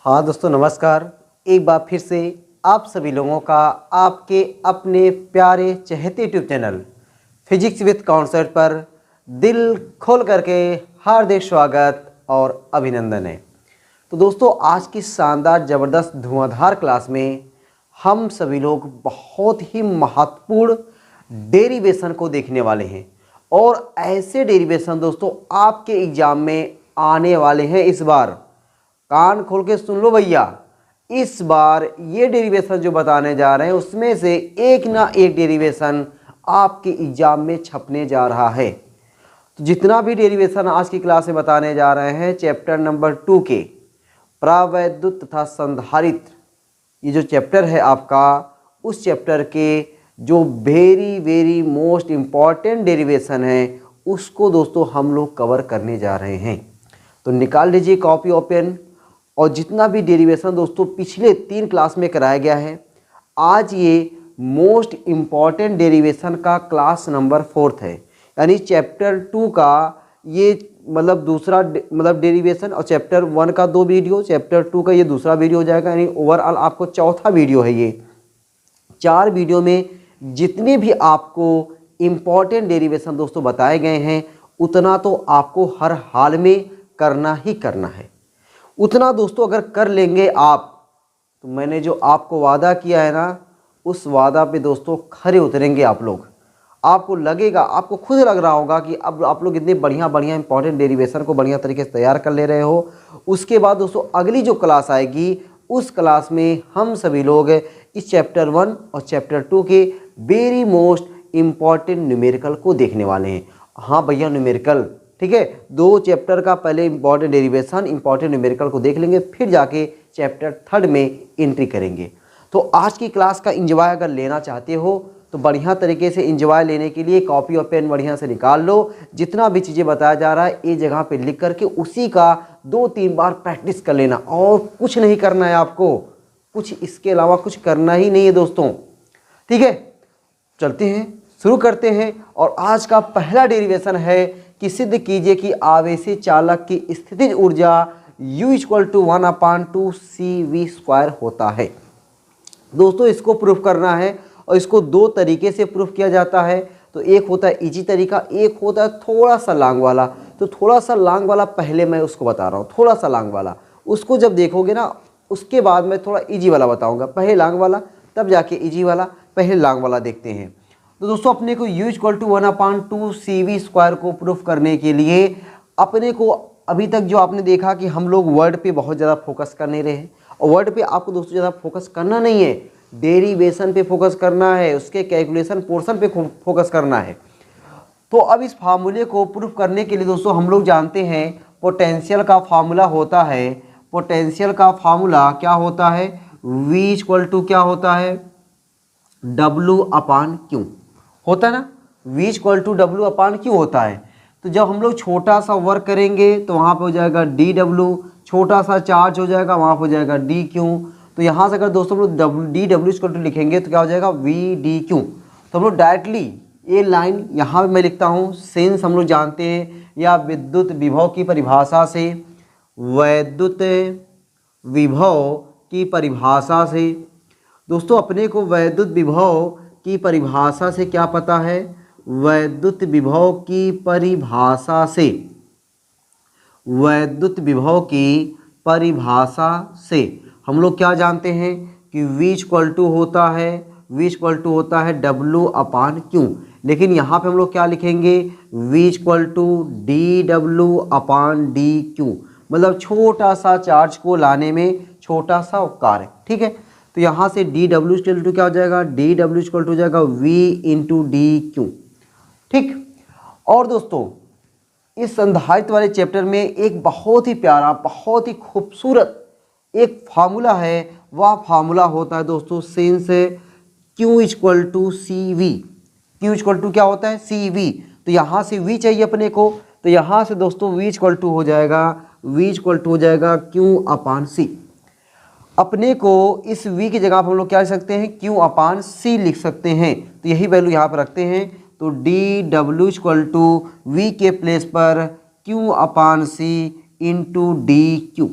हाँ दोस्तों नमस्कार। एक बार फिर से आप सभी लोगों का आपके अपने प्यारे चहेते YouTube channel Physics with Concept पर दिल खोल करके हार्दिक स्वागत और अभिनंदन है। तो दोस्तों आज की शानदार ज़बरदस्त धुआंधार क्लास में हम सभी लोग बहुत ही महत्वपूर्ण डेरिवेशन को देखने वाले हैं और ऐसे डेरिवेशन दोस्तों आपके एग्जाम में आने वाले हैं। इस बार कान खोल के सुन लो भैया, इस बार ये डेरिवेशन जो बताने जा रहे हैं उसमें से एक ना एक डेरिवेशन आपके एग्जाम में छपने जा रहा है। तो जितना भी डेरिवेशन आज की क्लास में बताने जा रहे हैं चैप्टर नंबर 2 के प्रावैद्युत तथा संधारित्र, ये जो चैप्टर है आपका, उस चैप्टर के जो वेरी मोस्ट इम्पॉर्टेंट डेरिवेशन है उसको दोस्तों हम लोग कवर करने जा रहे हैं। तो निकाल लीजिए कॉपी ओपन, और जितना भी डेरिवेशन दोस्तों पिछले 3 क्लास में कराया गया है, आज ये मोस्ट इम्पॉर्टेंट डेरिवेशन का क्लास नंबर 4 है। यानी चैप्टर 2 का ये मतलब दूसरा डेरिवेशन, और चैप्टर 1 का 2 वीडियो, चैप्टर 2 का ये दूसरा वीडियो हो जाएगा। यानी ओवरऑल आपको चौथा वीडियो है। ये 4 वीडियो में जितने भी आपको इम्पॉर्टेंट डेरिवेशन दोस्तों बताए गए हैं उतना तो आपको हर हाल में करना ही करना है। उतना दोस्तों अगर कर लेंगे आप, तो मैंने जो आपको वादा किया है ना, उस वादा पे दोस्तों खरे उतरेंगे आप लोग। आपको लगेगा, आपको खुद लग रहा होगा कि अब आप लोग इतने बढ़िया इंपॉर्टेंट डेरिवेशन को बढ़िया तरीके से तैयार कर ले रहे हो। उसके बाद दोस्तों अगली जो क्लास आएगी उस क्लास में हम सभी लोग इस चैप्टर 1 और चैप्टर 2 के वेरी मोस्ट इम्पॉर्टेंट न्यूमेरिकल को देखने वाले हैं। हाँ भैया न्यूमेरिकल, ठीक है। 2 चैप्टर का पहले इंपॉर्टेंट डेरिवेशन, इंपॉर्टेंट न्यूमेरिकल को देख लेंगे, फिर जाके चैप्टर 3 में एंट्री करेंगे। तो आज की क्लास का इंजॉय अगर लेना चाहते हो तो बढ़िया तरीके से इंजॉय लेने के लिए कॉपी और पेन बढ़िया से निकाल लो। जितना भी चीज़ें बताया जा रहा है एक जगह पे लिख करके उसी का 2-3 बार प्रैक्टिस कर लेना, और कुछ नहीं करना है आपको, कुछ इसके अलावा कुछ करना ही नहीं है दोस्तों, ठीक है। चलते हैं, शुरू करते हैं। और आज का पहला डेरिवेशन है कि सिद्ध कीजिए कि आवेशी चालक की स्थितिज ऊर्जा U = 1/2 CV² होता है। दोस्तों इसको प्रूफ करना है और इसको 2 तरीके से प्रूफ किया जाता है। तो एक होता है इजी तरीका, एक होता है थोड़ा सा लॉन्ग वाला। तो थोड़ा सा लॉन्ग वाला पहले मैं उसको बता रहा हूँ, थोड़ा सा लॉन्ग वाला, उसको जब देखोगे ना उसके बाद मैं थोड़ा इजी वाला बताऊँगा। पहले लॉन्ग वाला तब जाके इजी वाला, पहले लॉन्ग वाला देखते हैं। तो दोस्तों अपने को U = 1/2 CV² को प्रूफ करने के लिए अपने को अभी तक जो आपने देखा कि हम लोग वर्ड पे बहुत ज़्यादा फोकस कर नहीं रहे हैं, और वर्ड पे आपको दोस्तों ज़्यादा फोकस करना नहीं है, डेरिवेशन पे फोकस करना है, उसके कैलकुलेशन पोर्शन पे फोकस करना है। तो अब इस फार्मूले को प्रूफ करने के लिए दोस्तों हम लोग जानते हैं पोटेंशियल का फार्मूला होता है। पोटेंशियल का फार्मूला क्या होता है? V = क्या होता है? W/Q होता है ना। V = W/Q होता है। तो जब हम लोग छोटा सा वर्क करेंगे तो वहाँ पे हो जाएगा dW, छोटा सा चार्ज हो जाएगा वहाँ पे हो जाएगा dQ। तो यहाँ से अगर दोस्तों हम लोग dW = लिखेंगे तो क्या हो जाएगा? VdQ। तो हम लोग डायरेक्टली ये लाइन यहाँ पे मैं लिखता हूँ, सेंस हम लोग जानते हैं या विद्युत विभव की परिभाषा से, वैद्युत विभव की परिभाषा से दोस्तों अपने को वैद्युत विभव की परिभाषा से क्या पता है? वैद्युत विभव की परिभाषा से, वैद्युत विभव की परिभाषा से हम लोग क्या जानते हैं कि V = होता है, V = होता है W/Q। लेकिन यहाँ पे हम लोग क्या लिखेंगे? V = dW/dQ, मतलब छोटा सा चार्ज को लाने में छोटा सा उपकार है, ठीक है। तो यहाँ से dW = क्या हो जाएगा? dW = हो जाएगा V × dQ, ठीक। और दोस्तों इस संधारित्र वाले चैप्टर में एक बहुत ही प्यारा, बहुत ही खूबसूरत एक फार्मूला है। वह फार्मूला होता है दोस्तों सेंस Q = CV। Q = क्या होता है? CV। तो यहाँ से V चाहिए अपने को, तो यहाँ से दोस्तों V = हो जाएगा, V = हो जाएगा Q/C। अपने को इस V की जगह पर हम लोग क्या लिख सकते हैं? Q/C लिख सकते हैं। तो यही वैल्यू यहाँ पर रखते हैं। तो dW = V के प्लेस पर Q/C × dQ,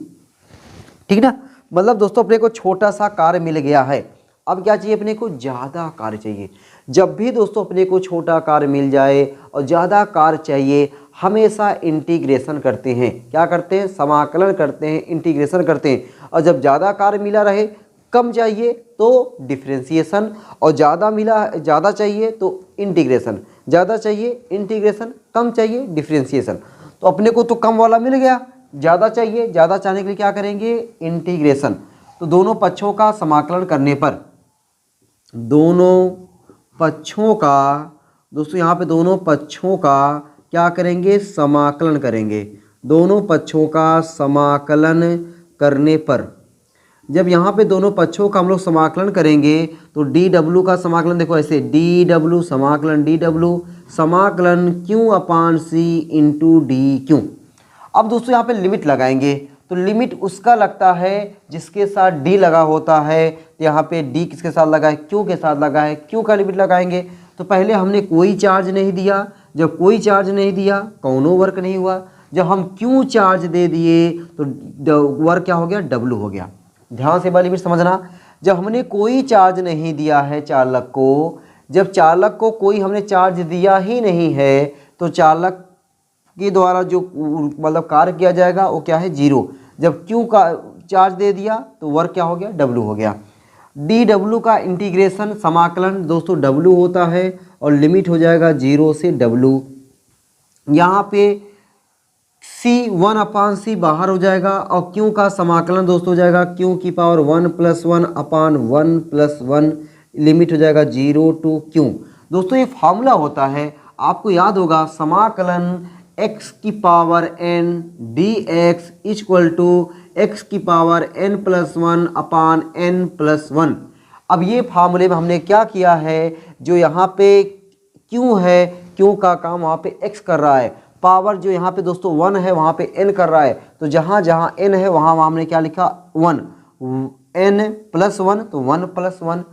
ठीक ना। मतलब दोस्तों अपने को छोटा सा कार्य मिल गया है, अब क्या चाहिए अपने को, ज़्यादा कार्य चाहिए। जब भी दोस्तों अपने को छोटा कार्य मिल जाए और ज़्यादा कार्य चाहिए, हमेशा इंटीग्रेशन करते हैं। क्या करते हैं, समाकलन करते हैं, इंटीग्रेशन करते हैं। और जब ज़्यादा कार्य मिला रहे, कम चाहिए तो डिफरेंशिएशन, और ज़्यादा चाहिए तो इंटीग्रेशन, ज़्यादा चाहिए इंटीग्रेशन, कम चाहिए डिफरेंशिएशन। तो अपने को तो कम वाला मिल गया, ज़्यादा चाहिए, ज़्यादा चाहने के लिए क्या करेंगे, इंटीग्रेशन। तो दोनों पक्षों का समाकलन करने पर, दोनों पक्षों का दोस्तों यहाँ पे दोनों पक्षों का क्या करेंगे, समाकलन करेंगे। दोनों पक्षों का समाकलन करने पर, जब यहाँ पे दोनों पक्षों का हम लोग समाकलन करेंगे तो डी डब्ल्यू का समाकलन देखो ऐसे, डी डब्ल्यू समाकलन, डी डब्ल्यू समाकलन क्यू अपान सी इंटू डी क्यू। अब दोस्तों यहाँ पे लिमिट लगाएंगे, तो लिमिट उसका लगता है जिसके साथ डी लगा होता है। तो यहाँ पे डी किसके साथ लगा है, क्यू के साथ लगा है, क्यू का लिमिट लगाएंगे। तो पहले हमने कोई चार्ज नहीं दिया, जब कोई चार्ज नहीं दिया कौनो वर्क नहीं हुआ। जब हम क्यू चार्ज दे दिए तो वर्क क्या हो गया, डब्ल्यू हो गया। ध्यान से वाली लिमिट समझना, जब हमने कोई चार्ज नहीं दिया है चालक को, जब चालक को कोई हमने चार्ज दिया ही नहीं है, तो चालक के द्वारा जो मतलब कार्य किया जाएगा वो क्या है, जीरो। जब क्यू का चार्ज दे दिया तो वर्क क्या हो गया, डब्ल्यू हो गया। डी डब्ल्यू का इंटीग्रेशन समाकलन दोस्तों डब्ल्यू होता है और लिमिट हो जाएगा 0 से डब्ल्यू। यहाँ पे सी 1 अपान सी बाहर हो जाएगा और क्यू का समाकलन दोस्तों हो जाएगा क्यू की पावर 1 + 1 अपान 1 + 1, लिमिट हो जाएगा 0 to क्यू। दोस्तों ये फार्मूला होता है, आपको याद होगा, समाकलन x की पावर n dx equal to x की पावर n + 1 अपान n + 1। अब ये फार्मूले में हमने क्या किया है, जो यहाँ पे q है, q का काम वहाँ पे x कर रहा है, पावर जो यहाँ पे दोस्तों 1 है वहाँ पे n कर रहा है। तो जहाँ जहाँ n है वहाँ वहाँ हमने क्या लिखा, 1, n + 1 तो 1 + 1,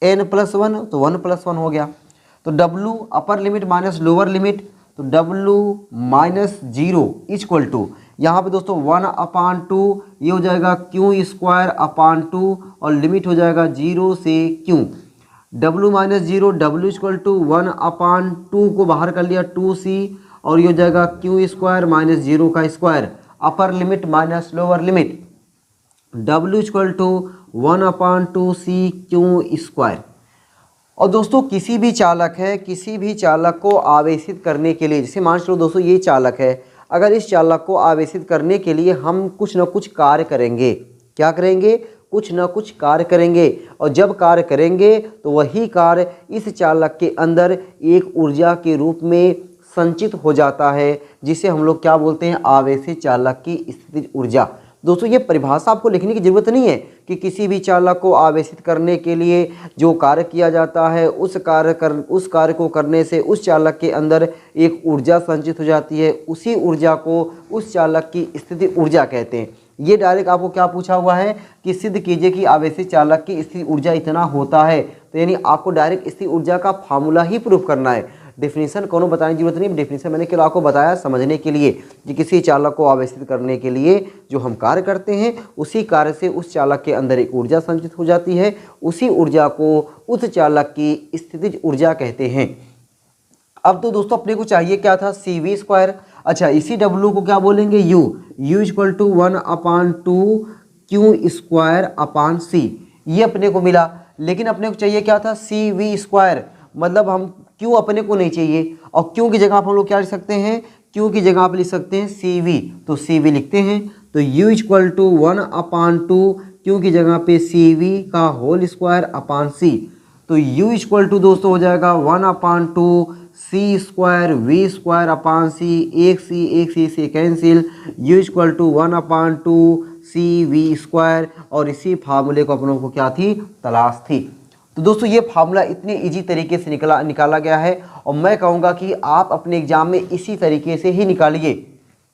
n + 1 तो 1 + 1 हो गया। तो w अपर लिमिट माइनस लोअर लिमिट, तो w - 0 इक्वल टू यहाँ पे दोस्तों 1/2, ये हो जाएगा q² 2 और लिमिट हो जाएगा 0 से q। w - 0 w equal to 1/2 को बाहर कर लिया 2c और ये हो जाएगा q² - 0 का square, upper limit minus lower limit, w equal to 1/2c q²। और दोस्तों किसी भी चालक है, किसी भी चालक को आवेशित करने के लिए, जैसे मान लो दोस्तों ये चालक है, अगर इस चालक को आवेशित करने के लिए हम कुछ न कुछ कार्य करेंगे, क्या करेंगे, कुछ न कुछ कार्य करेंगे। और जब कार्य करेंगे तो वही कार्य इस चालक के अंदर एक ऊर्जा के रूप में संचित हो जाता है, जिसे हम लोग क्या बोलते हैं, आवेशित चालक की स्थितिज ऊर्जा। दोस्तों ये परिभाषा आपको लिखने की ज़रूरत नहीं है कि किसी भी चालक को आवेशित करने के लिए जो कार्य किया जाता है उस कार्य को करने से उस चालक के अंदर एक ऊर्जा संचित हो जाती है, उसी ऊर्जा को उस चालक की स्थिति ऊर्जा कहते हैं। ये डायरेक्ट आपको क्या पूछा हुआ है कि सिद्ध कीजिए कि आवेशित चालक की स्थिति ऊर्जा इतना होता है, तो यानी आपको डायरेक्ट स्थिति ऊर्जा का फार्मूला ही प्रूफ करना है। डेफिनेशन कोनो बताने की जरूरत नहीं, डेफिनेशन मैंने केवल आपको बताया समझने के लिए कि किसी चालक को आवेशित करने के लिए जो हम कार्य करते हैं उसी कार्य से उस चालक के अंदर एक ऊर्जा संचित हो जाती है, उसी ऊर्जा को उस चालक की स्थितिज ऊर्जा कहते हैं। अब तो दोस्तों अपने को चाहिए क्या था, cv²। अच्छा, इसी w को क्या बोलेंगे, u equal to 1/2 q² c, ये अपने को मिला। लेकिन अपने को चाहिए क्या था, cv², मतलब हम क्यों अपने को नहीं चाहिए, और क्यों की जगह आप हम लोग क्या लिख सकते हैं, क्यों की जगह आप लिख सकते हैं cv, तो cv लिखते हैं। तो u इक्वल टू 1/2 क्यों की जगह पे cv का होल स्क्वायर अपान c, तो u इक्वल टू दोस्तों हो जाएगा 1/2 c² v² अपान c, एक c से cancel, u equal to 1/2 cv²। और इसी फार्मूले को अपनों को क्या थी, तलाश थी। तो दोस्तों ये फार्मूला इतने इजी तरीके से निकाला गया है, और मैं कहूँगा कि आप अपने एग्जाम में इसी तरीके से ही निकालिए,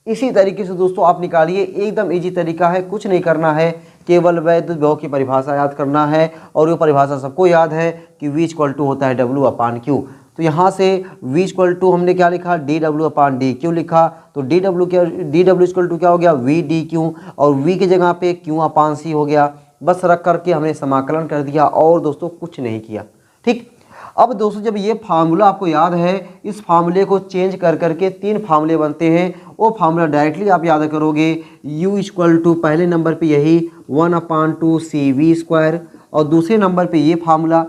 इसी तरीके से दोस्तों आप निकालिए। एकदम इजी तरीका है, कुछ नहीं करना है, केवल वैद्युत विभव की परिभाषा याद करना है, और वो परिभाषा सबको याद है कि v इक्वल टू होता है w/q। तो यहाँ से v इक्वल टू हमने क्या लिखा, डी डब्ल्यू अपान डी क्यू लिखा। तो डी डब्ल्यू इक्वल टू क्या हो गया, वी डी क्यू, और v की जगह पे क्यू अपान सी हो गया। बस रख करके हमने समाकलन कर दिया और दोस्तों कुछ नहीं किया। ठीक, अब दोस्तों जब ये फार्मूला आपको याद है, इस फार्मूले को चेंज कर करके 3 फार्मूले बनते हैं। वो फार्मूला डायरेक्टली आप याद करोगे, u इक्वल टू पहले नंबर पे यही 1/2 CV², और दूसरे नंबर पे ये फार्मूला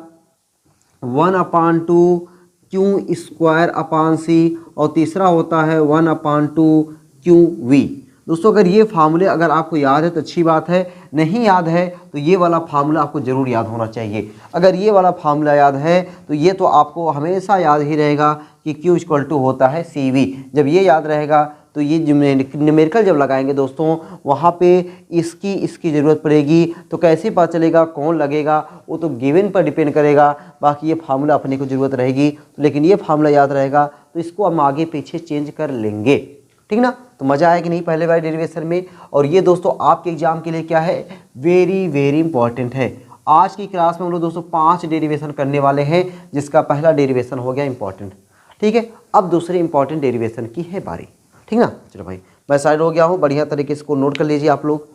1/2 Q² अपान सी, और तीसरा होता है 1/2 QV। दोस्तों अगर ये फार्मूले अगर आपको याद है तो अच्छी बात है, नहीं याद है तो ये वाला फार्मूला आपको ज़रूर याद होना चाहिए। अगर ये वाला फार्मूला याद है तो ये तो आपको हमेशा याद ही रहेगा कि Q इक्वल टू होता है CV। जब ये याद रहेगा तो ये न्यूमेरिकल जब लगाएंगे दोस्तों, वहाँ पे इसकी ज़रूरत पड़ेगी। तो कैसे पता चलेगा, कौन लगेगा, वो तो गिवन पर डिपेंड करेगा। बाकी ये फार्मूला अपने को ज़रूरत रहेगी, लेकिन ये फार्मूला याद रहेगा तो इसको हम आगे पीछे चेंज कर लेंगे। ठीक ना, तो मज़ा आया कि नहीं पहले वाले डेरिवेशन में। और ये दोस्तों आपके एग्जाम के लिए क्या है, वेरी वेरी इंपॉर्टेंट है। आज की क्लास में हम लोग दोस्तों 5 डेरिवेशन करने वाले हैं, जिसका पहला डेरिवेशन हो गया इंपॉर्टेंट। ठीक है, अब दूसरे इंपॉर्टेंट डेरिवेशन की है बारी। ठीक ना, चलो भाई मैं साइड हो गया हूँ, बढ़िया तरीके से इसको नोट कर लीजिए आप लोग।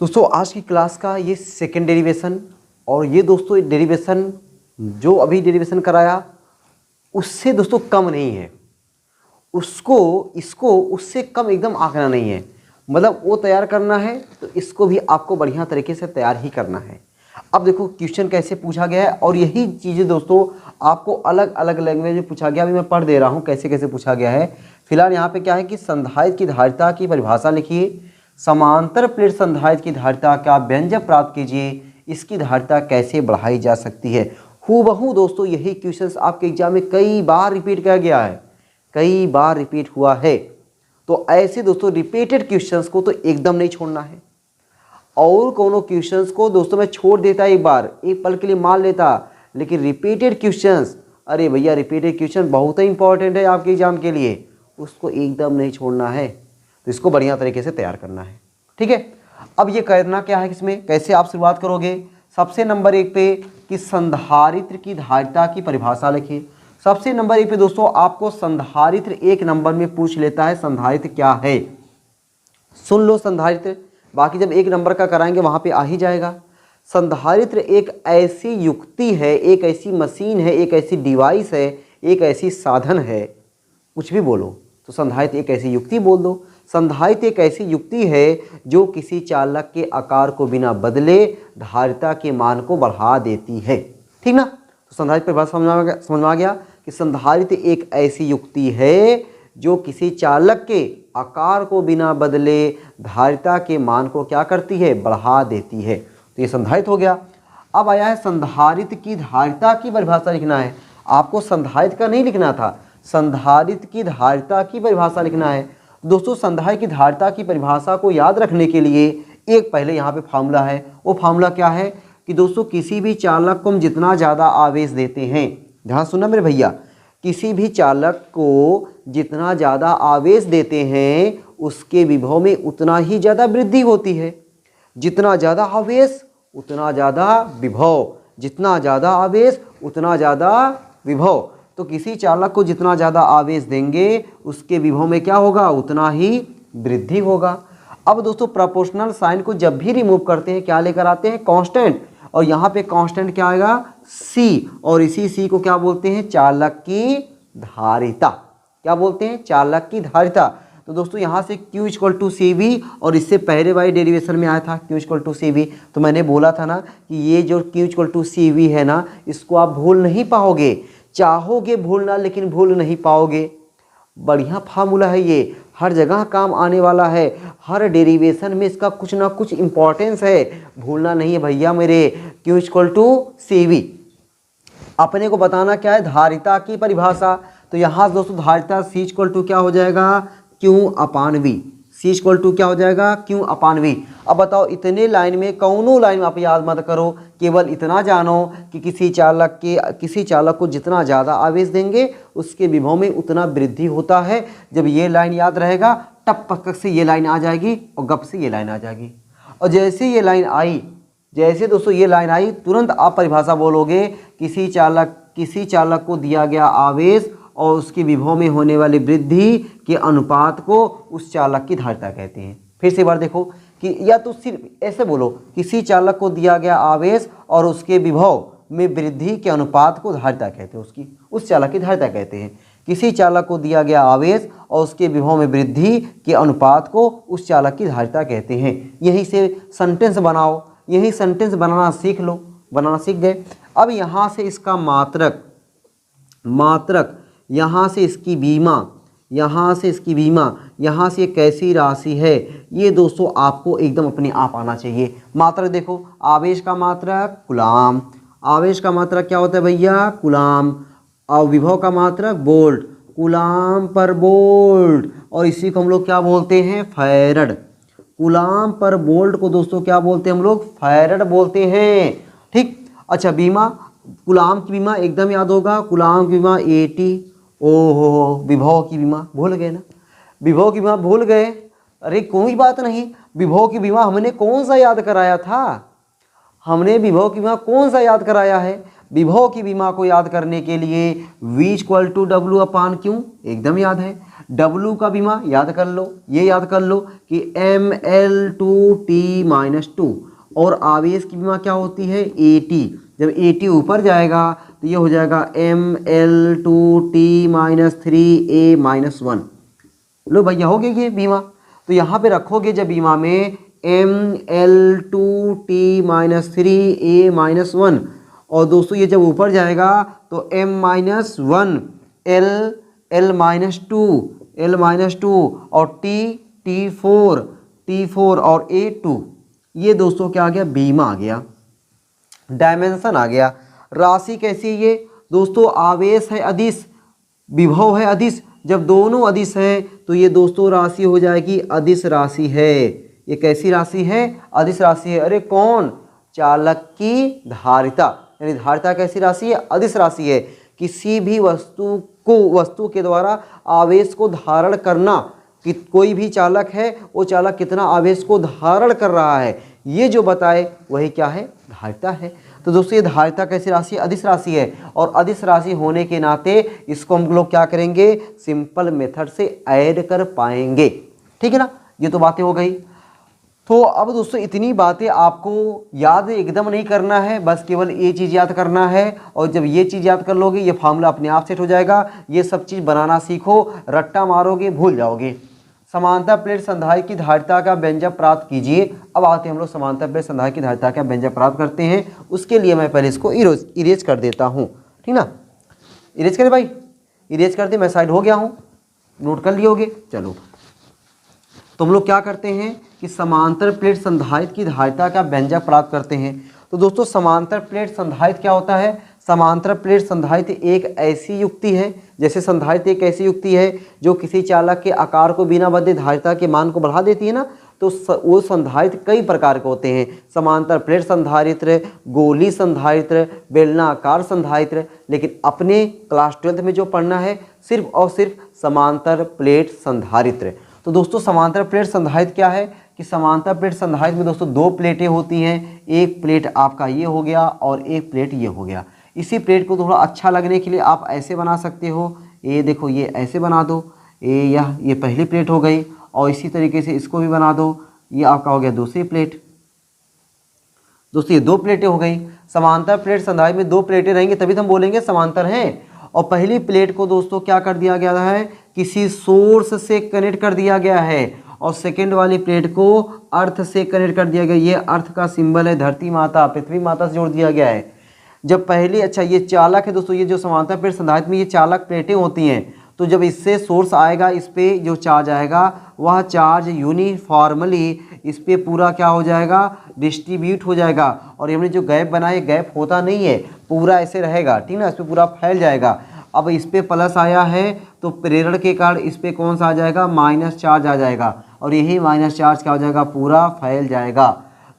दोस्तों आज की क्लास का ये सेकेंड डेरिवेशन, और ये दोस्तों डेरिवेशन जो अभी डेरिवेशन कराया उससे दोस्तों कम नहीं है, इसको उससे कम एकदम आंकना नहीं है। मतलब वो तैयार करना है तो इसको भी आपको बढ़िया तरीके से तैयार ही करना है। अब देखो क्वेश्चन कैसे पूछा गया है, और यही चीज़ें दोस्तों आपको अलग अलग लैंग्वेज में पूछा गया। अभी मैं पढ़ दे रहा हूँ कैसे कैसे पूछा गया है। फिलहाल यहाँ पे क्या है कि संधारित्र की धारिता की परिभाषा लिखिए, समांतर प्लेट संधारित्र की धारिता का व्यंजक प्राप्त कीजिए, इसकी धारिता कैसे बढ़ाई जा सकती है। हूबहू दोस्तों यही क्वेश्चंस आपके एग्जाम में कई बार रिपीट किया गया है, कई बार रिपीट हुआ है। तो ऐसे दोस्तों रिपीटेड क्वेश्चंस को तो एकदम नहीं छोड़ना है। और कोनो क्वेश्चंस को दोस्तों मैं छोड़ देता एक बार, एक पल के लिए मान लेता, लेकिन रिपीटेड क्वेश्चंस, अरे भैया रिपीटेड क्वेश्चन बहुत ही इंपॉर्टेंट है आपके एग्जाम के लिए, उसको एकदम नहीं छोड़ना है। तो इसको बढ़िया तरीके से तैयार करना है। ठीक है, अब ये करना क्या है, इसमें कैसे आप शुरुआत करोगे। सबसे नंबर 1 पे कि संधारित्र की धारिता की परिभाषा लिखिए। सबसे नंबर 1 पे दोस्तों आपको संधारित्र 1 नंबर में पूछ लेता है संधारित्र क्या है। सुन लो संधारित्र, बाकी जब 1 नंबर का कराएंगे वहां पे आ ही जाएगा। संधारित्र एक ऐसी युक्ति है, एक ऐसी मशीन है, एक ऐसी डिवाइस है, एक ऐसी साधन है, कुछ भी बोलो तो संधारित्र एक ऐसी युक्ति बोल दो। संधारित्र एक ऐसी युक्ति है जो किसी चालक के आकार को बिना बदले धारिता के मान को बढ़ा देती है। ठीक ना, तो संधारित्र परिभाषा समझ में आ गया कि संधारित्र एक ऐसी युक्ति है जो किसी चालक के आकार को बिना बदले धारिता के मान को क्या करती है, बढ़ा देती है। तो ये संधारित्र हो गया। अब आया है संधारित्र की धारिता की परिभाषा लिखना है। आपको संधारित्र का नहीं लिखना था, संधारित्र की धारिता की परिभाषा लिखना है। दोस्तों संधारित्र की धारिता की परिभाषा को याद रखने के लिए एक पहले यहाँ पे फार्मूला है। वो फार्मूला क्या है कि दोस्तों किसी भी चालक को हम जितना ज़्यादा आवेश देते हैं, ध्यान सुनना मेरे भैया, किसी भी चालक को जितना ज़्यादा आवेश देते हैं उसके विभव में उतना ही ज़्यादा वृद्धि होती है। जितना ज़्यादा आवेश उतना ज़्यादा विभव, जितना ज़्यादा आवेश उतना ज़्यादा विभव। तो किसी चालक को जितना ज़्यादा आवेश देंगे उसके विभव में क्या होगा, उतना ही वृद्धि होगा। अब दोस्तों प्रोपोर्शनल साइन को जब भी रिमूव करते हैं क्या लेकर आते हैं, कांस्टेंट। और यहाँ पे कांस्टेंट क्या आएगा, सी, और इसी सी को क्या बोलते हैं, चालक की धारिता। क्या बोलते हैं, चालक की धारिता। तो दोस्तों यहाँ से Q इक्वल टू CV, और इससे पहले वाली डेरिवेशन में आया था Q इक्वल टू CV। तो मैंने बोला था ना कि ये जो Q इक्वल टू CV है ना, इसको आप भूल नहीं पाओगे। चाहोगे भूलना लेकिन भूल नहीं पाओगे। बढ़िया फार्मूला है ये, हर जगह काम आने वाला है, हर डेरिवेशन में इसका कुछ ना कुछ इंपॉर्टेंस है, भूलना नहीं है भैया मेरे। Q इक्वल टू CV अपने को बताना क्या है, धारिता की परिभाषा। तो यहाँ दोस्तों धारिता C इक्वल टू क्या हो जाएगा, Q upon V। C C equal to क्या हो जाएगा Q अपान V। अब बताओ इतने लाइन में कौनों लाइन में आप याद मत करो, केवल इतना जानो कि किसी चालक को जितना ज़्यादा आवेश देंगे उसके विभव में उतना वृद्धि होता है। जब ये लाइन याद रहेगा टप पक्क से ये लाइन आ जाएगी और गप से ये लाइन आ जाएगी। और जैसे ये लाइन आई, जैसे दोस्तों ये लाइन आई, तुरंत आप परिभाषा बोलोगे किसी चालक को दिया गया आवेश और उसके विभव में होने वाली वृद्धि के अनुपात को उस चालक की धारिता कहते हैं। फिर से एक बार देखो कि या तो सिर्फ ऐसे बोलो किसी चालक को दिया गया आवेश और उसके विभव में वृद्धि के अनुपात को धारिता कहते हैं, उस चालक की धारिता कहते हैं। किसी चालक को दिया गया आवेश और उसके विभव में वृद्धि के अनुपात को उस चालक की धारिता कहते हैं। यहीं से सेंटेंस बनाओ, यही सेंटेंस बनाना सीख लो, बनाना सीख गए। अब यहाँ से इसका मात्रक, यहाँ से इसकी बीमा, यहाँ से इसकी बीमा, यहाँ से कैसी राशि है, ये दोस्तों आपको एकदम अपने आप आना चाहिए। मात्रक देखो, आवेश का मात्रक कूलाम, आवेश का मात्रक क्या होता है भैया कूलाम, और विभव का मात्रक वोल्ट, कूलाम पर वोल्ट, और इसी को हम लोग क्या बोलते हैं फैरड। कूलाम पर वोल्ट को दोस्तों क्या बोलते हैं हम लोग फैरड बोलते हैं। ठीक, अच्छा बीमा, कूलाम की बीमा एकदम याद होगा, कूलाम की बीमा 80। ओहो, विभव की बीमा भूल गए ना, विभव की बीमा भूल गए, अरे कोई बात नहीं, विभव की बीमा हमने कौन सा याद कराया था, हमने विभव की बीमा कौन सा याद कराया है। विभव की बीमा को याद करने के लिए V equal to W upon Q एकदम याद है। W का बीमा याद कर लो, ये याद कर लो कि mL2T-2, और आवेश की बीमा क्या होती है AT। जब AT ऊपर जाएगा तो ये हो जाएगा mL2T-3A-1। लो भैया हो गया ये बीमा। तो यहाँ पे रखोगे जब बीमा में mL2T-3A-1, और दोस्तों ये जब ऊपर जाएगा तो M-1 L-2 और T4 और A2, ये दोस्तों क्या आ गया बीमा आ गया, डायमेंशन आ गया। राशि कैसी है ये दोस्तों, आवेश है अदिश, विभव है अदिश, जब दोनों अदिश हैं तो ये दोस्तों राशि हो जाएगी अदिश राशि है। ये कैसी राशि है अदिश राशि है। अरे कौन, चालक की धारिता, यानी धारिता कैसी राशि है अदिश राशि है। किसी भी वस्तु के द्वारा आवेश को धारण करना, कि कोई भी चालक है वो चालक कितना आवेश को धारण कर रहा है, ये जो बताए वही क्या है धारिता है। तो दोस्तों ये धारिता कैसी राशि अदिश राशि है, और अदिश राशि होने के नाते इसको हम लोग क्या करेंगे सिंपल मेथड से ऐड कर पाएंगे। ठीक है ना, ये तो बातें हो गई। तो अब दोस्तों इतनी बातें आपको याद एकदम नहीं करना है, बस केवल ये चीज़ याद करना है, और जब ये चीज़ याद कर लोगे ये फार्मूला अपने आप सेट हो जाएगा। ये सब चीज़ बनाना सीखो, रट्टा मारोगे भूल जाओगे। समांतर प्लेट संधारित्र की धारिता का व्यंजक प्राप्त कीजिए। अब आते हैं हम लोग समांतर प्लेट संधारित्र की धारिता का व्यंजक प्राप्त करते हैं। उसके लिए मैं पहले इसको इरेज कर देता हूँ, ठीक ना, इरेज करें भाई, इरेज कर दे, मैं साइड हो गया हूँ, नोट कर लियोगे। चलो तो हम लोग क्या करते हैं कि समांतर प्लेट संधारित्र की धारिता का व्यंजक प्राप्त करते हैं। तो दोस्तों समांतर प्लेट संधारित्र क्या होता है, समांतर प्लेट संधारित्र एक ऐसी युक्ति है, जैसे संधारित्र एक ऐसी युक्ति है जो किसी चालक के आकार को बिना बदले धारिता के मान को बढ़ा देती है ना, तो वो संधारित्र कई प्रकार के होते हैं, समांतर प्लेट संधारित्र, गोली संधारित्र, बेलनाकार संधारित्र। लेकिन अपने क्लास 12th में जो पढ़ना है सिर्फ और सिर्फ समांतर प्लेट संधारित्र। तो दोस्तों समांतर प्लेट संधारित्र क्या है कि समांतर प्लेट संधारित्र में दोस्तों दो प्लेटें होती हैं, एक प्लेट आपका ये हो गया और एक प्लेट ये हो गया। इसी प्लेट को थोड़ा अच्छा लगने के लिए आप ऐसे बना सकते हो, ये देखो ये ऐसे बना दो, ये पहली प्लेट हो गई, और इसी तरीके से इसको भी बना दो, ये आपका हो गया दूसरी प्लेट। दोस्तों ये दो प्लेटें हो गई। समांतर प्लेट संधारित्र में दो प्लेटें रहेंगी तभी तो हम बोलेंगे समांतर हैं। और पहली प्लेट को दोस्तों क्या कर दिया गया है, किसी सोर्स से कनेक्ट कर दिया गया है, और सेकेंड वाली प्लेट को अर्थ से कनेक्ट कर दिया गया। ये अर्थ का सिंबल है, धरती माता पृथ्वी माता से जोड़ दिया गया है। जब पहले अच्छा ये चालक है दोस्तों, ये जो समांतर प्लेट संधारित्र में ये चालक प्लेटें होती हैं, तो जब इससे सोर्स आएगा इस पे जो चार्ज आएगा वह चार्ज यूनिफॉर्मली इस पे पूरा क्या हो जाएगा डिस्ट्रीब्यूट हो जाएगा। और हमने जो गैप बनाए गैप होता नहीं है, पूरा ऐसे रहेगा, ठीक ना, इस पर पूरा फैल जाएगा। अब इस पे प्लस आया है तो प्रेरण के कारण इस पे कौन सा आ जाएगा माइनस चार्ज आ जाएगा। और यही माइनस चार्ज क्या हो जाएगा, पूरा फैल जाएगा।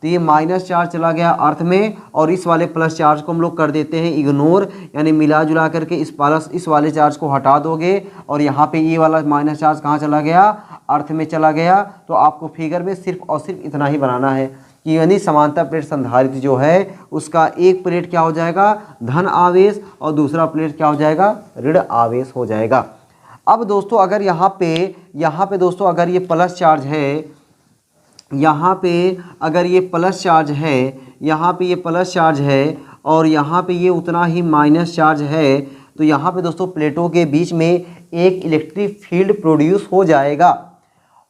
तो ये माइनस चार्ज चला गया अर्थ में और इस वाले प्लस चार्ज को हम लोग कर देते हैं इग्नोर, यानी मिला जुला करके इस वाले चार्ज को हटा दोगे और यहाँ पे ये वाला माइनस चार्ज कहाँ चला गया, अर्थ में चला गया। तो आपको फिगर में सिर्फ और सिर्फ इतना ही बनाना है कि यानी समांतर प्लेट संधारित्र जो है उसका एक प्लेट क्या हो जाएगा, धन आवेश और दूसरा प्लेट क्या हो जाएगा, ऋण आवेश हो जाएगा। अब दोस्तों अगर यहाँ पे दोस्तों अगर ये प्लस चार्ज है, यहाँ पे अगर ये प्लस चार्ज है, यहाँ पे ये प्लस चार्ज है और यहाँ पे ये उतना ही माइनस चार्ज है, तो यहाँ पे दोस्तों प्लेटों के बीच में एक इलेक्ट्रिक फील्ड प्रोड्यूस हो जाएगा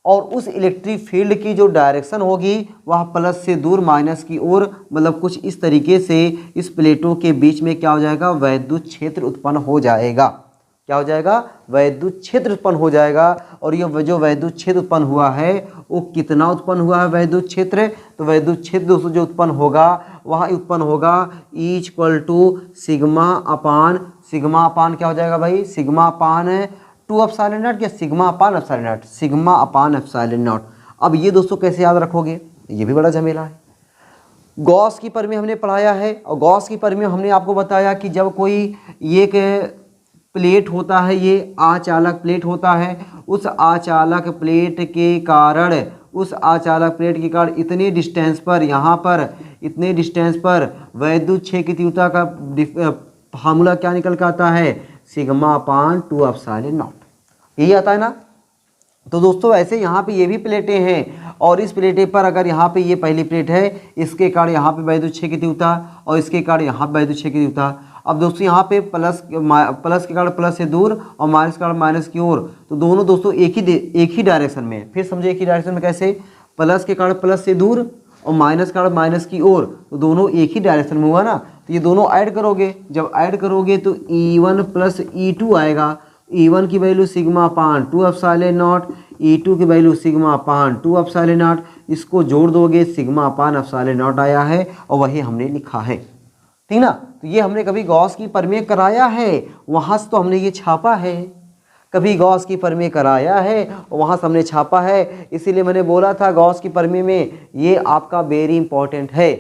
और उस इलेक्ट्रिक फील्ड की जो डायरेक्शन होगी वह प्लस से दूर माइनस की ओर, मतलब कुछ इस तरीके से इस प्लेटों के बीच में क्या हो जाएगा, वैद्युत क्षेत्र उत्पन्न हो जाएगा। क्या हो जाएगा, वैद्युत क्षेत्र उत्पन्न हो जाएगा। और ये जो वैद्युत क्षेत्र उत्पन्न हुआ है वो कितना उत्पन्न हुआ है वैद्युत क्षेत्र, तो वैद्युत क्षेत्र दोस्तों जो उत्पन्न होगा वह उत्पन्न होगा E = सिग्मा अपान क्या हो जाएगा भाई, सिग्मा अपान 2 एप्सिलॉन नॉट या sigma upon epsilon not, sigma upon epsilon not. अब ये दोस्तों कैसे याद रखोगे, ये भी बड़ा झमेला है। गॉस की परिमेय हमने पढ़ाया है और गॉस की परिमेय हमने आपको बताया कि जब कोई एक प्लेट होता है, ये आचालक प्लेट होता है, उस आचालक प्लेट के कारण इतने डिस्टेंस पर, यहाँ पर इतने डिस्टेंस पर वैद्युत क्षेत्र की तीव्रता का फार्मूला क्या निकल के आता है, सिग्मा अपान 2 एप्सिलॉन नॉट, यही आता है ना। तो दोस्तों ऐसे यहाँ पे ये भी प्लेटें हैं और इस प्लेटे पर अगर यहाँ पे ये पहली प्लेट है, इसके कारण यहाँ पे वैद्युत क्षेत्र की तीव्रता और इसके कारण यहाँ पे वैद्युत क्षेत्र की तीव्रता। अब दोस्तों यहाँ पे प्लस के कारण प्लस से दूर और माइनस के कारण माइनस की ओर, तो दोनों दोस्तों एक ही डायरेक्शन में। फिर समझो एक ही डायरेक्शन में कैसे, प्लस के कारण प्लस से दूर और माइनस के कारण माइनस की ओर, तो दोनों एक ही डायरेक्शन में हुआ ना। तो ये दोनों ऐड करोगे, जब ऐड करोगे तो E1 + E2 आएगा। E1 की value sigma upon 2 epsilon not, E2 की value sigma upon 2 epsilon not, इसको जोड़ दोगे सिग्मा अपान एप्सिलॉन नॉट आया है और वही हमने लिखा है, ठीक ना। तो ये हमने कभी गॉस की परिमेय कराया है, वहाँ से तो हमने ये छापा है, कभी गॉस की परिमेय कराया है और वहाँ से हमने छापा है। इसीलिए मैंने बोला था गॉस की परिमेय में ये आपका वेरी इंपॉर्टेंट है,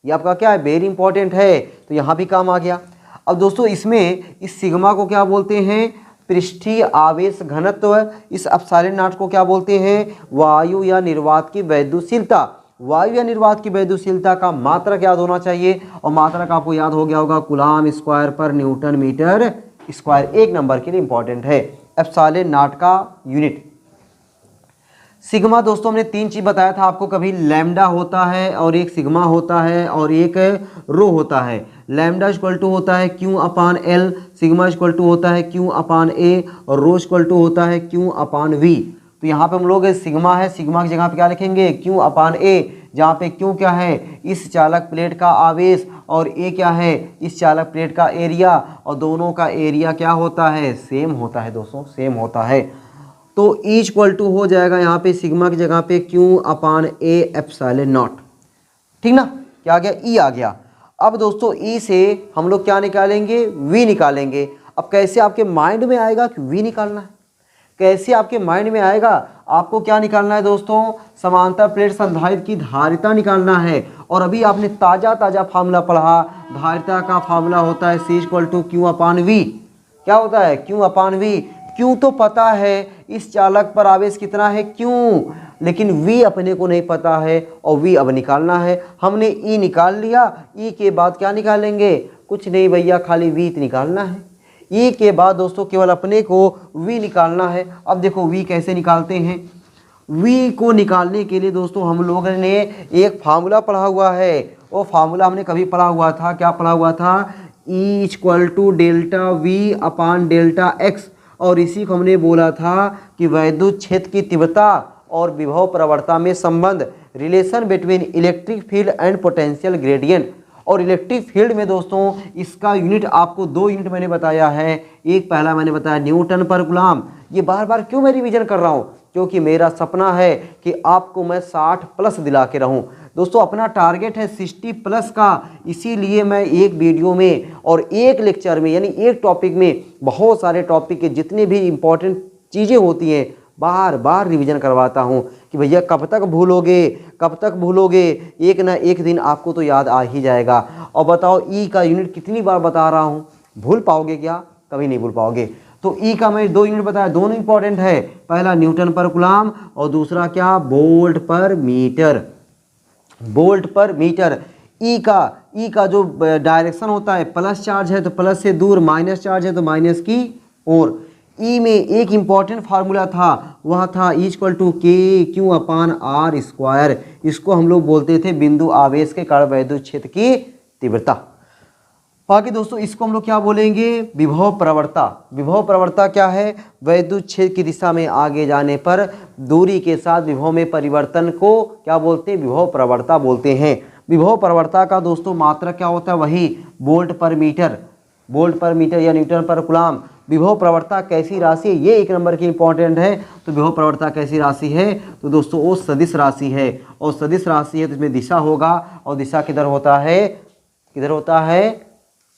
ये आपका क्या है, वेरी इंपॉर्टेंट है। तो यहाँ भी काम आ गया। अब दोस्तों इसमें इस सिग्मा को क्या बोलते हैं, पृष्ठीय आवेश घनत्व। इस एप्सिलॉन नॉट को क्या बोलते हैं, वायु या निर्वात की वैद्युतशीलता। वायु या निर्वात की वैद्युतशीलता का मात्रक याद होना चाहिए और मात्रक आपको याद हो गया होगा कूलाम स्क्वायर पर न्यूटन मीटर स्क्वायर, एक नंबर के लिए इंपॉर्टेंट है एप्सिलॉन नॉट का यूनिट। सिग्मा दोस्तों हमने 3 चीज बताया था आपको, कभी लैम्डा होता है और एक सिग्मा होता है और एक रो होता है। लैम्डा = होता है Q/L, सिग्मा = होता है Q/A और रो = होता है Q/V। तो यहाँ पे हम लोग सिग्मा है, सिग्मा की जगह पे क्या लिखेंगे, Q/A, जहाँ पे Q क्या है, इस चालक प्लेट का आवेश और A क्या है, इस चालक प्लेट का एरिया, और दोनों का एरिया क्या होता है, सेम होता है दोस्तों, सेम होता है। तो E = हो जाएगा यहाँ पे सिग्मा की जगह पे Q/A एप्सिलॉन नॉट, ठीक ना। क्या आ गया, E आ गया। अब दोस्तों E से हम लोग क्या निकालेंगे, V निकालेंगे। अब कैसे आपके माइंड में आएगा कि V निकालना है, कैसे आपके माइंड में आएगा, आपको क्या निकालना है दोस्तों, समांतर प्लेट संधारित्र की धारिता निकालना है। और अभी आपने ताज़ा फार्मूला पढ़ा, धारिता का फार्मूला होता है C = Q/V। क्या होता है, Q/V। Q तो पता है, इस चालक पर आवेश कितना है Q, लेकिन V अपने को नहीं पता है और V अब निकालना है। हमने E निकाल लिया, E के बाद क्या निकालेंगे, कुछ नहीं भैया, खाली V निकालना है। E के बाद दोस्तों केवल अपने को V निकालना है। अब देखो V कैसे निकालते हैं, V को निकालने के लिए दोस्तों हम लोगों ने एक फार्मूला पढ़ा हुआ है। वो फार्मूला हमने कभी पढ़ा हुआ था, क्या पढ़ा हुआ था, E = ΔV/ΔX। और इसी को हमने बोला था कि वैद्युत क्षेत्र की तीव्रता और विभव प्रवणता में संबंध, relation between electric field and potential gradient. और इलेक्ट्रिक फील्ड में दोस्तों इसका यूनिट आपको 2 यूनिट मैंने बताया है। एक पहला मैंने बताया न्यूटन पर कूलाम। ये बार बार क्यों मैं रिवीजन कर रहा हूँ, क्योंकि मेरा सपना है कि आपको मैं 60+ दिला के रहूँ। दोस्तों अपना टारगेट है 60+ का, इसीलिए मैं एक वीडियो में और एक लेक्चर में, यानी एक टॉपिक में बहुत सारे टॉपिक के जितने भी इम्पोर्टेंट चीज़ें होती हैं बार बार रिवीजन करवाता हूँ कि भैया कब तक भूलोगे, कब तक भूलोगे, एक ना एक दिन आपको तो याद आ ही जाएगा। और बताओ ई का यूनिट कितनी बार बता रहा हूँ, भूल पाओगे क्या? कभी नहीं भूल पाओगे। तो ई का मैं 2 यूनिट बताया, दोनों इंपॉर्टेंट है, पहला न्यूटन पर कूलम और दूसरा क्या, वोल्ट पर मीटर, वोल्ट पर मीटर। ई का जो डायरेक्शन होता है, प्लस चार्ज है तो प्लस से दूर, माइनस चार्ज है तो माइनस की ओर। ई में एक इंपॉर्टेंट फार्मूला था, वह था E=Q/R²। इसको हम लोग बोलते थे बिंदु आवेश के कारण वैद्युत क्षेत्र की तीव्रता। बाकी दोस्तों इसको हम लोग क्या बोलेंगे, विभव प्रवणता। विभव प्रवणता क्या है, वैद्युत क्षेत्र की दिशा में आगे जाने पर दूरी के साथ विभव में परिवर्तन को क्या बोलते हैं, विभव प्रवणता बोलते हैं। विभव प्रवणता का दोस्तों मात्रक क्या होता है, वही वोल्ट पर मीटर, वोल्ट पर मीटर या न्यूटन पर कूलम। विभव प्रवणता कैसी राशि है, ये 1 नंबर की इंपॉर्टेंट है। तो विभव प्रवणता कैसी राशि है, तो दोस्तों वो सदिश राशि है, और सदिश राशि है तो इसमें दिशा होगा, और दिशा किधर होता है, किधर होता है,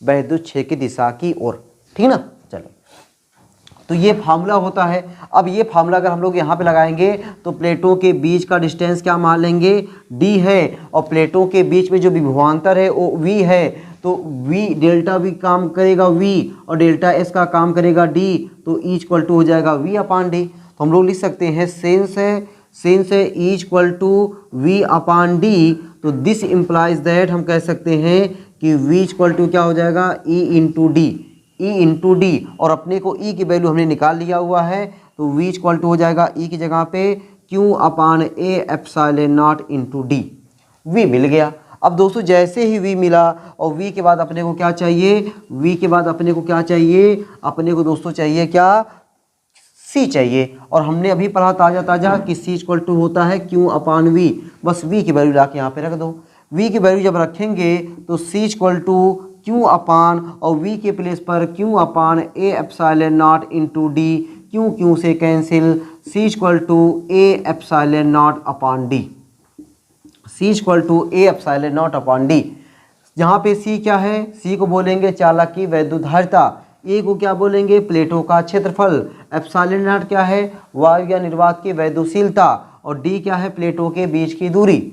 वैद्युत क्षेत्र की दिशा की ओर, ठीक ना। चलो तो ये फार्मूला होता है। अब ये फार्मूला अगर हम लोग यहाँ पे लगाएंगे तो प्लेटों के बीच का डिस्टेंस क्या मान लेंगे, d है, और प्लेटों के बीच में जो विभवांतर है वो v है, तो v डेल्टा v काम करेगा v, और डेल्टा s का काम करेगा d, तो E= हो जाएगा v/d। तो हम लोग लिख सकते हैं सेंस है E=v/d। तो दिस इम्प्लाइज दैट हम कह सकते हैं कि v क्या हो जाएगा, E/d, और अपने को E की वैल्यू हमने निकाल लिया हुआ है, तो v हो जाएगा E की जगह पे Q/A∈0 v मिल गया। अब दोस्तों जैसे ही v मिला, और v के बाद अपने को क्या चाहिए, v के बाद अपने को क्या चाहिए, अपने को दोस्तों चाहिए क्या, c चाहिए। और हमने अभी पढ़ा ताज़ा ताज़ा कि c होता है Q/v। बस v की वैल्यू ला के यहाँ पे रख दो। v की वैल्यू जब रखेंगे तो c Q और v के प्लेस पर Q/A∈0 Q से कैंसिल, c A∈0/d, C=A∈0/d। जहाँ पे c क्या है, c को बोलेंगे चालक की वैद्युत धारिता, a को क्या बोलेंगे, प्लेटों का क्षेत्रफल, एप्सिलॉन क्या है, वायु या निर्वात की वैद्युशीलता, और d क्या है, प्लेटों के बीच की दूरी।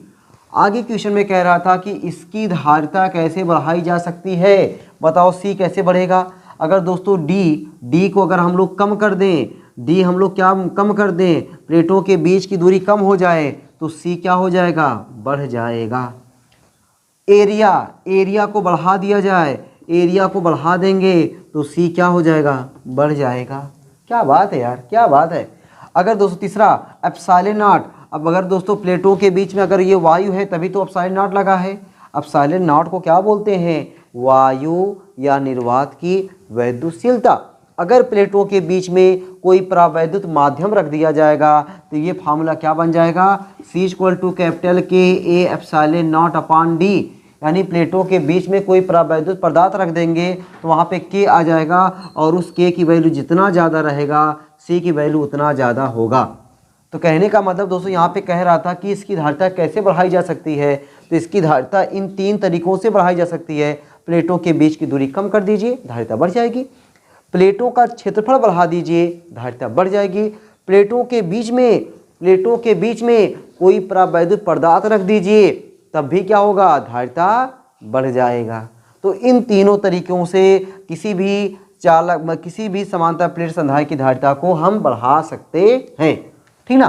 आगे क्वेश्चन में कह रहा था कि इसकी धारिता कैसे बढ़ाई जा सकती है, बताओ c कैसे बढ़ेगा। अगर दोस्तों d को अगर हम लोग कम कर दें, d हम लोग क्या कम कर दें, प्लेटों के बीच की दूरी कम हो जाए, तो c क्या हो जाएगा, बढ़ जाएगा। एरिया को बढ़ा दिया जाए, एरिया को बढ़ा देंगे तो c क्या हो जाएगा, बढ़ जाएगा। क्या बात है यार, क्या बात है। अगर दोस्तों तीसरा एप्सिलॉन, अब अगर दोस्तों प्लेटों के बीच में अगर ये वायु है तभी तो एप्सिलॉन लगा है। एप्सिलॉन को क्या बोलते हैं, वायु या निर्वात की वैद्युशीलता। अगर प्लेटों के बीच में कोई परावैद्युत माध्यम रख दिया जाएगा तो ये फार्मूला क्या बन जाएगा, C=KA∈0/d। यानी प्लेटों के बीच में कोई परावैद्युत पदार्थ रख देंगे तो वहाँ पे K आ जाएगा, और उस K की वैल्यू जितना ज़्यादा रहेगा C की वैल्यू उतना ज़्यादा होगा। तो कहने का मतलब दोस्तों यहाँ पे कह रहा था कि इसकी धारिता कैसे बढ़ाई जा सकती है, तो इसकी धारिता इन 3 तरीकों से बढ़ाई जा सकती है। प्लेटों के बीच की दूरी कम कर दीजिए, धारिता बढ़ जाएगी। प्लेटों का क्षेत्रफल बढ़ा दीजिए, धारिता बढ़ जाएगी। प्लेटों के बीच में कोई परावैद्युत पदार्थ रख दीजिए, तब भी क्या होगा, धारिता बढ़ जाएगा। तो इन तीनों तरीकों से किसी भी समांतर प्लेट संधारित्र की धारिता को हम बढ़ा सकते हैं, ठीक ना।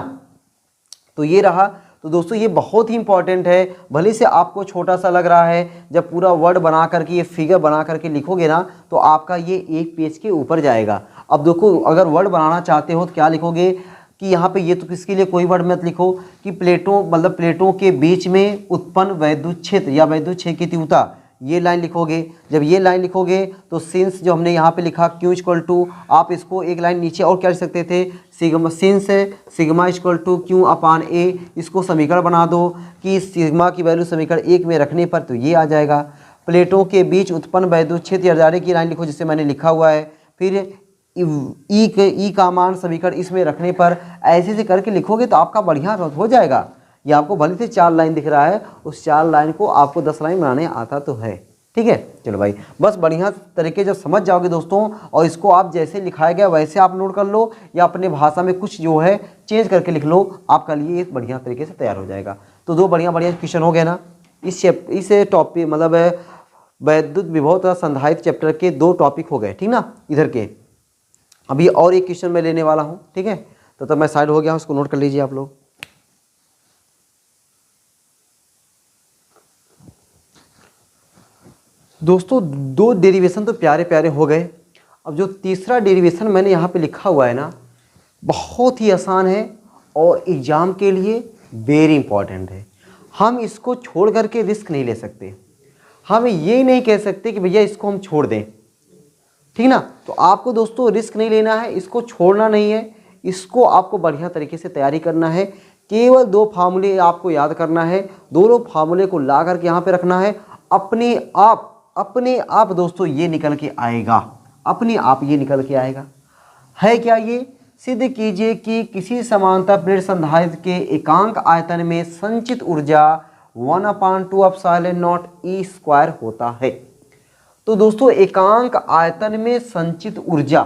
तो ये रहा। तो दोस्तों ये बहुत ही इंपॉर्टेंट है, भले से आपको छोटा सा लग रहा है, जब पूरा वर्ड बना करके ये फिगर बना करके लिखोगे ना तो आपका ये 1 पेज के ऊपर जाएगा। अब देखो अगर वर्ड बनाना चाहते हो तो क्या लिखोगे कि यहाँ पे ये तो किसके लिए कोई वर्ड मत लिखो कि प्लेटों के बीच में उत्पन्न वैद्युत क्षेत्र या वैद्युत क्षेत्र की तीव्रता, ये लाइन लिखोगे। जब ये लाइन लिखोगे तो सिंस जो हमने यहाँ पे लिखा Q आप इसको एक लाइन नीचे और क्या लिख सकते थे, सिग्मा Q/A। इसको समीकरण बना दो कि सिग्मा की वैल्यू समीकरण 1 में रखने पर तो ये आ जाएगा। प्लेटों के बीच उत्पन्न वैद्युत क्षेत्र या धारिता की लाइन लिखो जिससे मैंने लिखा हुआ है, फिर ई का मान समीकरण इसमें रखने पर ऐसे से करके लिखोगे तो आपका बढ़िया हो जाएगा। ये आपको भले से 4 लाइन दिख रहा है, उस 4 लाइन को आपको 10 लाइन बनाने आता तो है, ठीक है। चलो भाई, बस बढ़िया तरीके जब समझ जाओगे दोस्तों, और इसको आप जैसे लिखाया गया वैसे आप नोट कर लो, या अपने भाषा में कुछ जो है चेंज करके लिख लो, आपका लिए ये बढ़िया तरीके से तैयार हो जाएगा। तो दो बढ़िया बढ़िया क्वेश्चन हो गए ना इस टॉपिक, मतलब वैद्युत विभव तथा संधारित्र चैप्टर के 2 टॉपिक हो गए, ठीक ना। इधर के अभी और एक क्वेश्चन मैं लेने वाला हूँ, ठीक है। तो तब मैं साइड हो गया हूँ, उसको नोट कर लीजिए आप लोग। दोस्तों 2 डेरिवेशन तो प्यारे प्यारे हो गए। अब जो तीसरा डेरिवेशन मैंने यहाँ पे लिखा हुआ है ना, बहुत ही आसान है और एग्जाम के लिए वेरी इंपॉर्टेंट है। हम इसको छोड़ करके रिस्क नहीं ले सकते, हम ये नहीं कह सकते कि भैया इसको हम छोड़ दें, ठीक ना। तो आपको दोस्तों रिस्क नहीं लेना है, इसको छोड़ना नहीं है, इसको आपको बढ़िया तरीके से तैयारी करना है। केवल 2 फार्मूले आपको याद करना है, दोनों फार्मूले को ला करके यहाँ पे रखना है। अपने आप दोस्तों ये निकल के आएगा, अपने आप ये निकल के आएगा। है क्या ये? सिद्ध कीजिए कि किसी समांतर प्लेट संधारित्र के एकांक आयतन में संचित ऊर्जा 1/2 एप्सिलॉन नॉट E² होता है। तो दोस्तों एकांक आयतन में संचित ऊर्जा,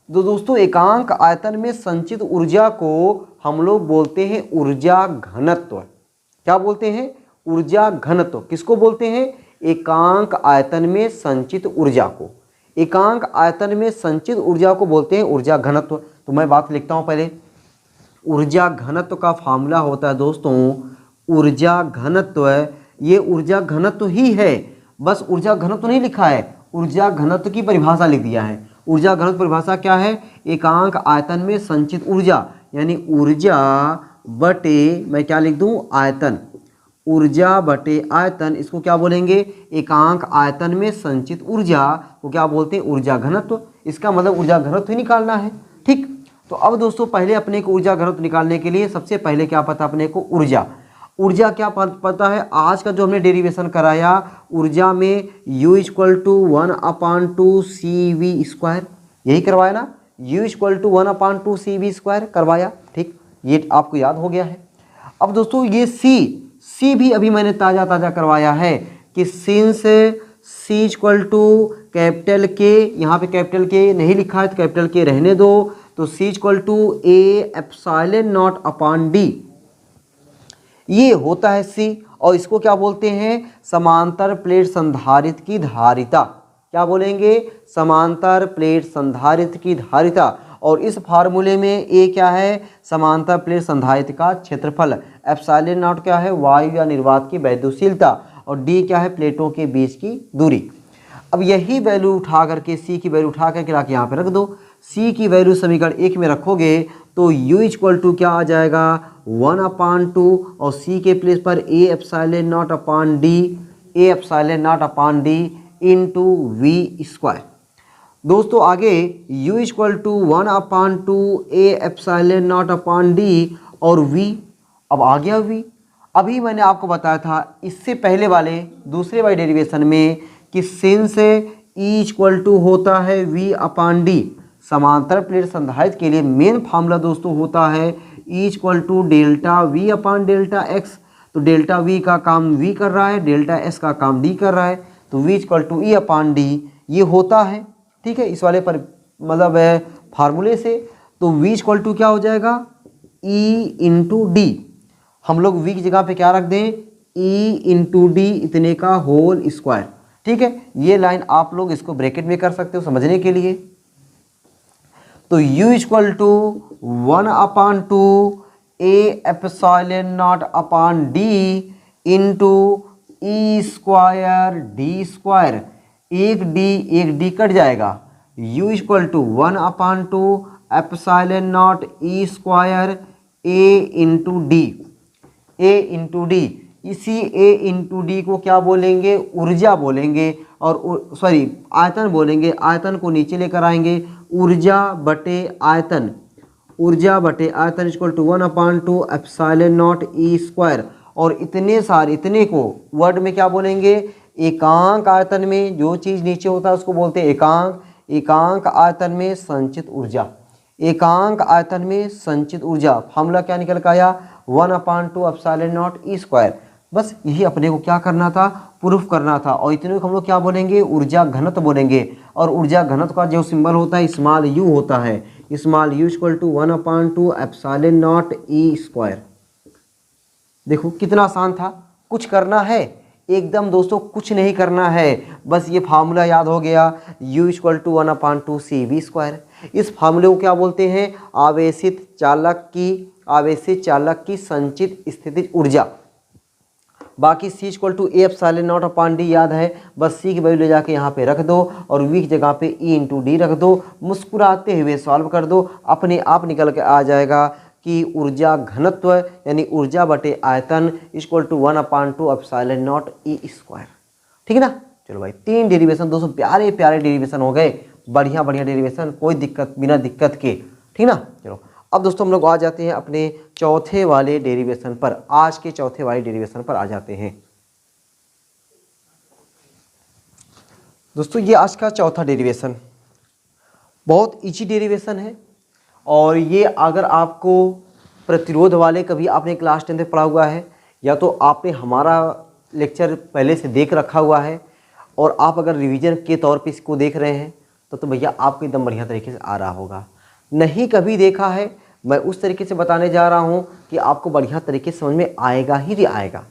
तो दोस्तों एकांक आयतन में संचित ऊर्जा को हम लोग बोलते हैं ऊर्जा घनत्व। क्या बोलते हैं? ऊर्जा घनत्व। किसको बोलते हैं? एकांक आयतन में संचित ऊर्जा को, एकांक आयतन में संचित ऊर्जा को बोलते हैं ऊर्जा घनत्व। तो मैं बात लिखता हूं पहले। ऊर्जा घनत्व का फार्मूला होता है दोस्तों ऊर्जा घनत्व। ये ऊर्जा घनत्व ही है, बस ऊर्जा घनत्व नहीं लिखा है, ऊर्जा घनत्व की परिभाषा लिख दिया है। ऊर्जा घनत्व परिभाषा क्या है? एकांक आयतन में संचित ऊर्जा, यानी ऊर्जा बटे, मैं क्या लिख दूं? आयतन। ऊर्जा बटे आयतन, इसको क्या बोलेंगे? एकांक आयतन में संचित ऊर्जा को क्या बोलते हैं? ऊर्जा घनत्व। इसका मतलब ऊर्जा घनत्व ही निकालना है, ठीक। तो अब दोस्तों पहले अपने को ऊर्जा घनत्व निकालने के लिए सबसे पहले क्या पता अपने को? ऊर्जा क्या पता है? आज का जो हमने डेरिवेशन कराया ऊर्जा में U = 1/2 CV², यही करवाया ना? U = 1/2 CV² करवाया, ठीक। ये आपको याद हो गया है। अब दोस्तों ये C भी अभी मैंने ताज़ा करवाया है कि सिंस C = कैपिटल के, यहाँ पे कैपिटल के नहीं लिखा है तो कैपिटल के रहने दो, तो C = A∈0/D ये होता है C। और इसको क्या बोलते हैं? समांतर प्लेट संधारित्र की धारिता। क्या बोलेंगे? समांतर प्लेट संधारित्र की धारिता। और इस फार्मूले में A क्या है? समांतर प्लेट संधारित्र का क्षेत्रफल। ε0 क्या है? वायु या निर्वात की वैद्युशीलता। और D क्या है? प्लेटों के बीच की दूरी। अब यही वैल्यू उठा करके C की वैल्यू उठा करके लाके यहाँ पे रख दो। C की वैल्यू समीकरण 1 में रखोगे तो U = क्या आ जाएगा? 1/2 और C के प्लेस पर A∈0/D इंटू V²। दोस्तों आगे U = 1/2 A∈0/D और V। अब आ गया V। अभी मैंने आपको बताया था इससे पहले वाले दूसरे वाले डेरिवेशन में कि सिंस E = होता है V/D। समांतर प्लेट संधारित्र के लिए मेन फार्मूला दोस्तों होता है E = ΔV/ΔX। तो डेल्टा V का काम V कर रहा है, डेल्टा S का काम D कर रहा है, तो V = E/D ये होता है, ठीक है। इस वाले पर मतलब फार्मूले से तो V = क्या हो जाएगा? E/D। हम लोग V की जगह पे क्या रख दें? E/D इतने का होल स्क्वायर, ठीक है। ये लाइन आप लोग इसको ब्रैकेट में कर सकते हो समझने के लिए। तो U = 1/2 A∈0/D इंटू E²D²। एक D कट जाएगा। U = 1/2 ε0 A into D। इसी A/D को क्या बोलेंगे? ऊर्जा बोलेंगे, और सॉरी आयतन बोलेंगे। आयतन को नीचे लेकर आएंगे, ऊर्जा बटे आयतन। ऊर्जा बटे आयतन = 1/2 ε0 E²। और इतने को वर्ड में क्या बोलेंगे? एकांक आयतन में जो चीज़ नीचे होता है उसको बोलते हैं एकांक। एकांक आयतन में संचित ऊर्जा, एकांक आयतन में संचित ऊर्जा। फार्मूला क्या निकल कर आया? 1/2 ε0 E²। बस यही अपने को क्या करना था, प्रूफ करना था। और इतने को हम लोग क्या बोलेंगे, ऊर्जा घनत्व बोलेंगे। और ऊर्जा घनत्व का जो सिंबल होता है स्मॉल यू होता है, small u equal to 1/2 epsilon naught E square. देखो कितना आसान था, कुछ करना है एकदम दोस्तों, कुछ नहीं करना है, बस ये फार्मूला याद हो गया, u equal to 1/2 CV square. इस फार्मूले को क्या बोलते हैं, आवेशित चालक की संचित स्थितिज ऊर्जा। बाकी C equal to A epsilon naught upon d याद है, बस C की वैल्यू ले जाके यहाँ पे रख दो और V की जगह पे E इंटू डी रख दो, मुस्कुराते हुए सॉल्व कर दो, अपने आप निकल के आ जाएगा कि ऊर्जा घनत्व यानी ऊर्जा बटे आयतन equal to 1/2 epsilon naught E square. ठीक है ना। चलो भाई 3 डेरिवेशन दोस्तों, प्यारे प्यारे डेरिवेशन हो गए, बढ़िया बढ़िया डेरिवेशन, कोई दिक्कत बिना दिक्कत के। ठीक ना। चलो अब दोस्तों हम लोग आ जाते हैं अपने चौथे वाले डेरिवेशन पर, आज के चौथे वाले डेरिवेशन पर आ जाते हैं दोस्तों। ये आज का चौथा डेरिवेशन बहुत इजी डेरिवेशन है, और ये अगर आपको प्रतिरोध वाले कभी आपने क्लास 10 में पढ़ा हुआ है, या तो आपने हमारा लेक्चर पहले से देख रखा हुआ है, और आप अगर रिवीजन के तौर पे इसको देख रहे हैं तो भैया आपको एकदम बढ़िया तरीके से आ रहा होगा। नहीं कभी देखा है, मैं उस तरीके से बताने जा रहा हूँ कि आपको बढ़िया तरीके से समझ में आएगा ही आएगा।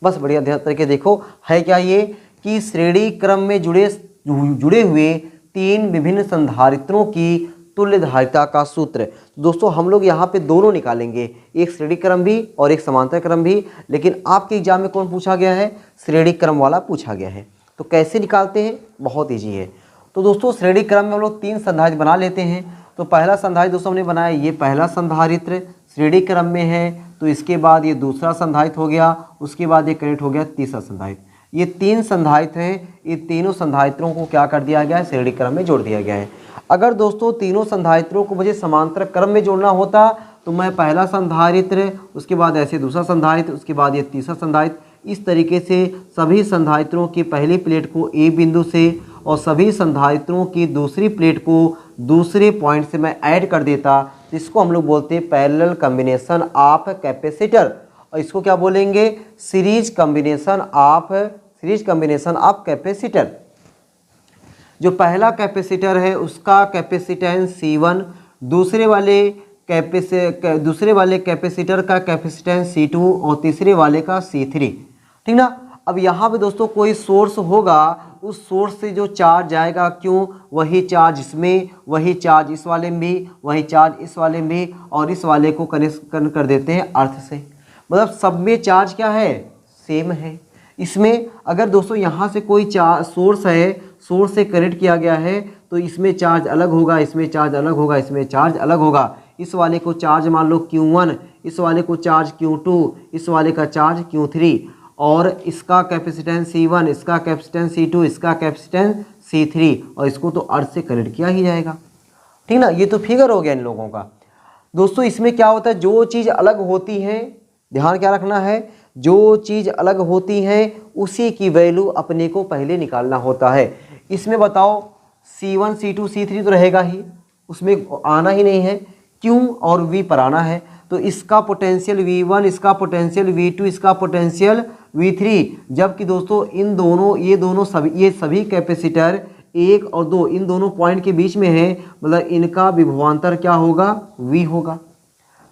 बस बढ़िया तरीके देखो है क्या ये, कि श्रेणी क्रम में जुड़े हुए 3 विभिन्न संधारित्रों की तुल्यधारिता का सूत्र। दोस्तों हम लोग यहाँ पे दोनों निकालेंगे, एक श्रेणी क्रम भी और एक समांतर क्रम भी, लेकिन आपके एग्जाम में कौन पूछा गया है, श्रेणी क्रम वाला पूछा गया है। तो कैसे निकालते हैं, बहुत ईजी है। तो दोस्तों श्रेणी क्रम में हम लोग 3 संधारित्र बना लेते हैं। तो पहला संधारित्र दोस्तों हमने बनाया, ये पहला संधारित्र श्रेणी क्रम में है, तो इसके बाद ये दूसरा संधारित्र हो गया, उसके बाद ये कनेक्ट हो गया तीसरा संधारित्र। ये 3 संधारित्र हैं, ये तीनों संधारित्रों को क्या कर दिया गया है, श्रेणी क्रम में जोड़ दिया गया है। अगर दोस्तों तीनों संधारित्रों को मुझे समांतर क्रम में जोड़ना होता तो मैं पहला संधारित्र, उसके बाद ऐसे दूसरा संधारित्र, उसके बाद ये तीसरा संधारित्र, इस तरीके से सभी संधारित्रों की पहली प्लेट को ए बिंदु से और सभी संधारित्रों की दूसरी प्लेट को दूसरे पॉइंट से मैं ऐड कर देता, जिसको हम लोग बोलते हैं पैरेलल कॉम्बिनेशन ऑफ कैपेसिटर, और इसको क्या बोलेंगे, सीरीज कॉम्बिनेशन ऑफ कैपेसिटर। जो पहला कैपेसिटर है उसका कैपेसिटेंस C1, दूसरे वाले कैपेसिटर का कैपेसिटेंस C2 और तीसरे वाले का C3। ठीक ना। अब यहाँ पे दोस्तों कोई सोर्स होगा, उस सोर्स से जो चार्ज जाएगा, क्यों, वही चार्ज इसमें, वही चार्ज इस वाले में भी, वही चार्ज इस वाले में भी, और इस वाले को कनेक्ट कर देते हैं अर्थ से। मतलब सब में चार्ज क्या है, सेम है। इसमें अगर दोस्तों यहाँ से कोई चार्ज सोर्स है, सोर्स से कनेक्ट किया गया है, तो इसमें चार्ज अलग होगा, इसमें चार्ज अलग होगा, इसमें चार्ज अलग होगा। इस वाले को चार्ज मान लो Q1, इस वाले को चार्ज Q2, इस वाले का चार्ज Q3, और इसका कैपेसिटेंस C1, इसका कैपेसिटेंस C2, इसका कैपेसिटेंस C3, और इसको तो अर्थ से कनेक्ट किया ही जाएगा। ठीक ना। ये तो फिगर हो गया इन लोगों का। दोस्तों इसमें क्या होता है, जो चीज़ अलग होती है, ध्यान क्या रखना है, जो चीज़ अलग होती है उसी की वैल्यू अपने को पहले निकालना होता है। इसमें बताओ C1, C2, C3 तो रहेगा ही, उसमें आना ही नहीं है, Q और V पर आना है। तो इसका पोटेंशियल V1, इसका पोटेंशियल V2, इसका पोटेंशियल V3, जबकि दोस्तों इन दोनों ये सभी कैपेसिटर 1 और 2 इन दोनों पॉइंट के बीच में है, मतलब इनका विभवांतर क्या होगा, V होगा।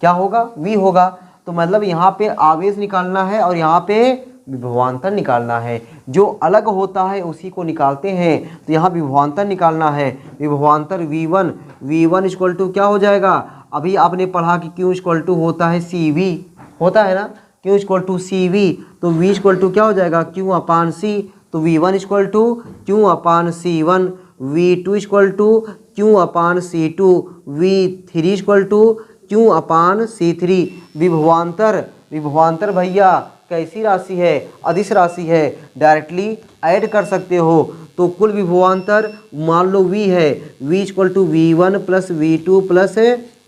क्या होगा, V होगा। तो मतलब यहाँ पे आवेश निकालना है और यहाँ पे विभवांतर निकालना है। जो अलग होता है उसी को निकालते हैं। तो यहाँ विभवांतर निकालना है, विभवांतर V1 इक्वल टू क्या हो जाएगा, अभी आपने पढ़ा कि Q इक्वल टू होता है CV, होता है ना, Q इक्वल टू CV, तो V इक्वल टू क्या हो जाएगा, Q अपान C, तो V1 equal to Q upon C1, V2 equal to Q upon C2, V3 equal to Q upon C3। विभवांतर भैया कैसी राशि है, अदिश राशि है, डायरेक्टली ऐड कर सकते हो। तो कुल विभवांतर मान लो V है, V equal to V1 plus V2 plus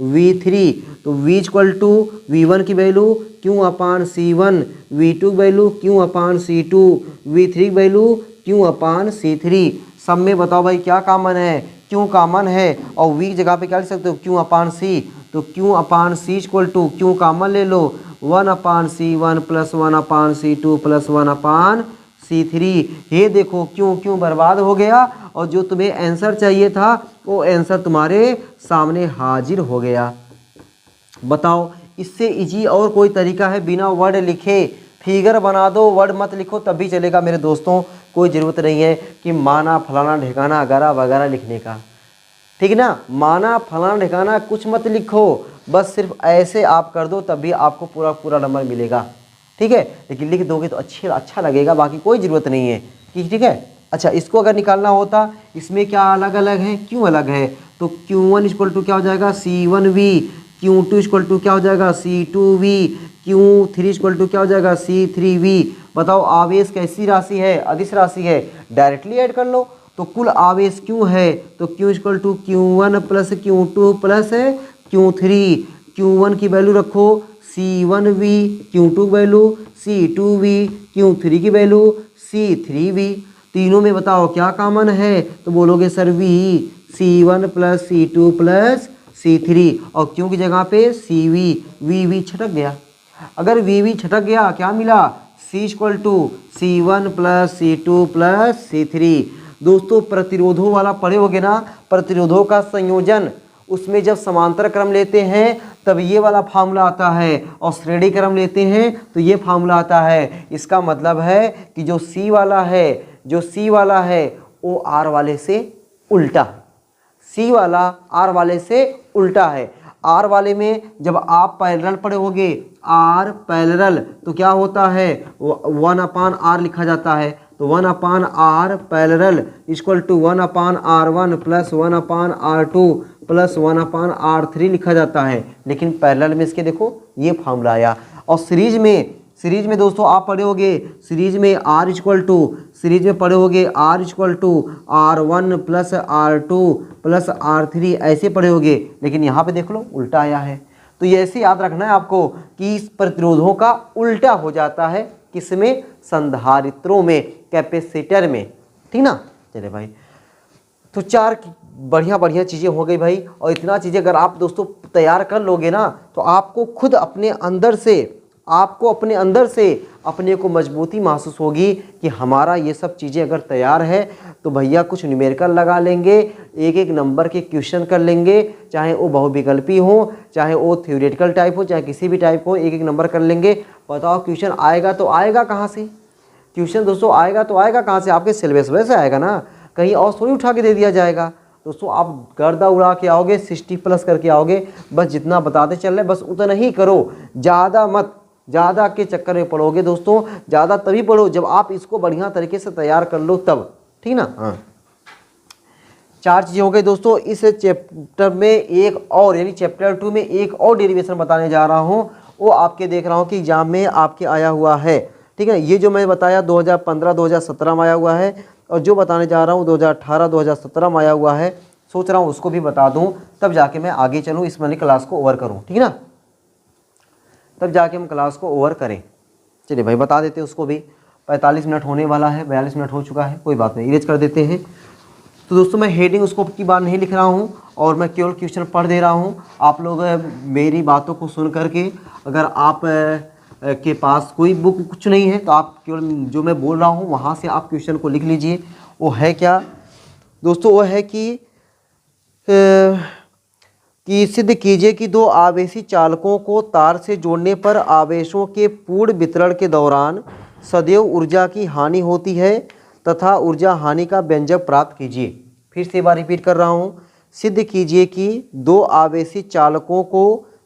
V3, तो V इक्वल टू V1 की value Q upon C1, V2 की value Q upon C2, V3 की वैल्यू Q अपान C3। सब में बताओ भाई क्या कॉमन है, Q कॉमन है, और V की जगह पे क्या लिख सकते हो, Q अपान C, तो Q upon C equal to Q common ले लो, 1/C1 plus 1/C2 plus 1/C3। ये देखो क्यों क्यों बर्बाद हो गया, और जो तुम्हें आंसर चाहिए था वो आंसर तुम्हारे सामने हाजिर हो गया। बताओ इससे इजी और कोई तरीका है? बिना वर्ड लिखे फिगर बना दो, वर्ड मत लिखो तब भी चलेगा मेरे दोस्तों। कोई ज़रूरत नहीं है कि माना फलाना ढिकाना वगैरह वगैरह लिखने का, ठीक ना। माना फलाना ढिकाना कुछ मत लिखो, बस सिर्फ ऐसे आप कर दो तब भी आपको पूरा पूरा नंबर मिलेगा, ठीक है। लेकिन लिख दोगे तो अच्छा लगेगा, बाकी कोई ज़रूरत नहीं है कि, ठीक है। अच्छा, इसको अगर निकालना होता, इसमें क्या अलग अलग है, क्यों अलग है, तो Q1 इक्वल टू क्या हो जाएगा C1V, Q2 इक्वल टू क्या हो जाएगा C2V, Q3 इक्वल टू क्या हो जाएगा C3V। बताओ आवेश कैसी राशि है? अदिश राशि है, डायरेक्टली ऐड कर लो। तो कुल आवेश क्यों है, तो Q equal to Q1 plus Q2 plus Q3। Q1 की वैल्यू रखो C1V, Q2 की वैल्यू C2V, Q3 की वैल्यू C3V। तीनों में बताओ क्या कॉमन है, तो बोलोगे sir V, C1 plus C2 plus C3, और Q की जगह पे CV, VV छटक गया। अगर VV छटक गया क्या मिला, C equal to C1 plus C2 plus C3। दोस्तों प्रतिरोधों वाला पढ़े होगे ना, प्रतिरोधों का संयोजन, उसमें जब समांतर क्रम लेते हैं तब ये वाला फार्मूला आता है, और श्रेणी क्रम लेते हैं तो ये फार्मूला आता है। इसका मतलब है कि जो C वाला है वो R वाले से उल्टा है, C वाला R वाले से उल्टा है। R वाले में जब आप पैरेलल पढ़े होगे, R पैरेलल, तो क्या होता है 1/R लिखा जाता है, तो 1/R parallel equal to 1/R1 plus 1/R2 plus 1/R3 लिखा जाता है। लेकिन पैरेलल में इसके देखो ये फार्मूला आया। और सीरीज में दोस्तों आप पढ़े होगे, सीरीज में R इक्वल टू, सीरीज में पढ़े होगे R equal to R1 plus R2 plus R3, ऐसे पढ़े होगे। लेकिन यहाँ पे देख लो उल्टा आया है। तो ये ऐसे याद रखना है आपको कि इस प्रतिरोधों का उल्टा हो जाता है, किसमें, संधारित्रों में, कैपेसिटर में, ठीक ना। चले भाई, तो 4 बढ़िया बढ़िया चीज़ें हो गई भाई। और इतना चीज़ें अगर आप दोस्तों तैयार कर लोगे ना, तो आपको खुद अपने अंदर से अपने को मजबूती महसूस होगी कि हमारा ये सब चीज़ें अगर तैयार है तो भैया कुछ न्यूमेरिकल लगा लेंगे, एक एक नंबर के क्वेश्चन कर लेंगे, चाहे वो बहुविकल्पी हो, चाहे वो थ्योरेटिकल टाइप हो, चाहे किसी भी टाइप हो, एक एक नंबर कर लेंगे। बताओ क्वेश्चन आएगा तो आएगा कहाँ से? क्वेश्चन दोस्तों आएगा तो आएगा कहाँ से? आपके सिलेबस में से आएगा ना, कहीं और थोड़ी उठा के दे दिया जाएगा। दोस्तों आप गर्दा उड़ा के आओगे, 60 प्लस करके आओगे, बस जितना बताते चल रहे बस उतना ही करो, ज़्यादा मत, ज़्यादा के चक्कर में पढ़ोगे दोस्तों। ज़्यादा तभी पढ़ो जब आप इसको बढ़िया तरीके से तैयार कर लो तब, ठीक ना। हाँ, 4 चीज़ें हो गई दोस्तों। इस चैप्टर में एक और, यानी चैप्टर 2 में एक और डेरिवेशन बताने जा रहा हूँ, वो आपके देख रहा हूँ कि एग्जाम में आपके आया हुआ है, ठीक है। ये जो मैं बताया 2015-2017 में आया हुआ है, और जो बताने जा रहा हूँ 2018-2017 में आया हुआ है। सोच रहा हूँ उसको भी बता दूँ, तब जाके मैं आगे चलूँ, इस मैंने क्लास को ओवर करूँ, ठीक ना, तब जाके हम क्लास को ओवर करें। चलिए भाई बता देते हैं उसको भी। 45 मिनट होने वाला है, 42 मिनट हो चुका है, कोई बात नहीं, इरेज कर देते हैं। तो दोस्तों मैं हेडिंग उसको की बात नहीं लिख रहा हूँ, और मैं केवल क्वेश्चन पढ़ दे रहा हूँ। आप लोग मेरी बातों को सुन करके, अगर आप के पास कोई बुक कुछ नहीं है तो आप केवल जो मैं बोल रहा हूँ वहाँ से आप क्वेश्चन को लिख लीजिए। वो है क्या दोस्तों, वो है कि सिद्ध कीजिए कि 2 आवेशी चालकों को तार से जोड़ने पर आवेशों के पूर्ण वितरण के दौरान सदैव ऊर्जा की हानि होती है तथा ऊर्जा हानि का व्यंजक प्राप्त कीजिए। फिर से एक बार रिपीट कर रहा हूँ। सिद्ध कीजिए कि 2 आवेशी चालकों को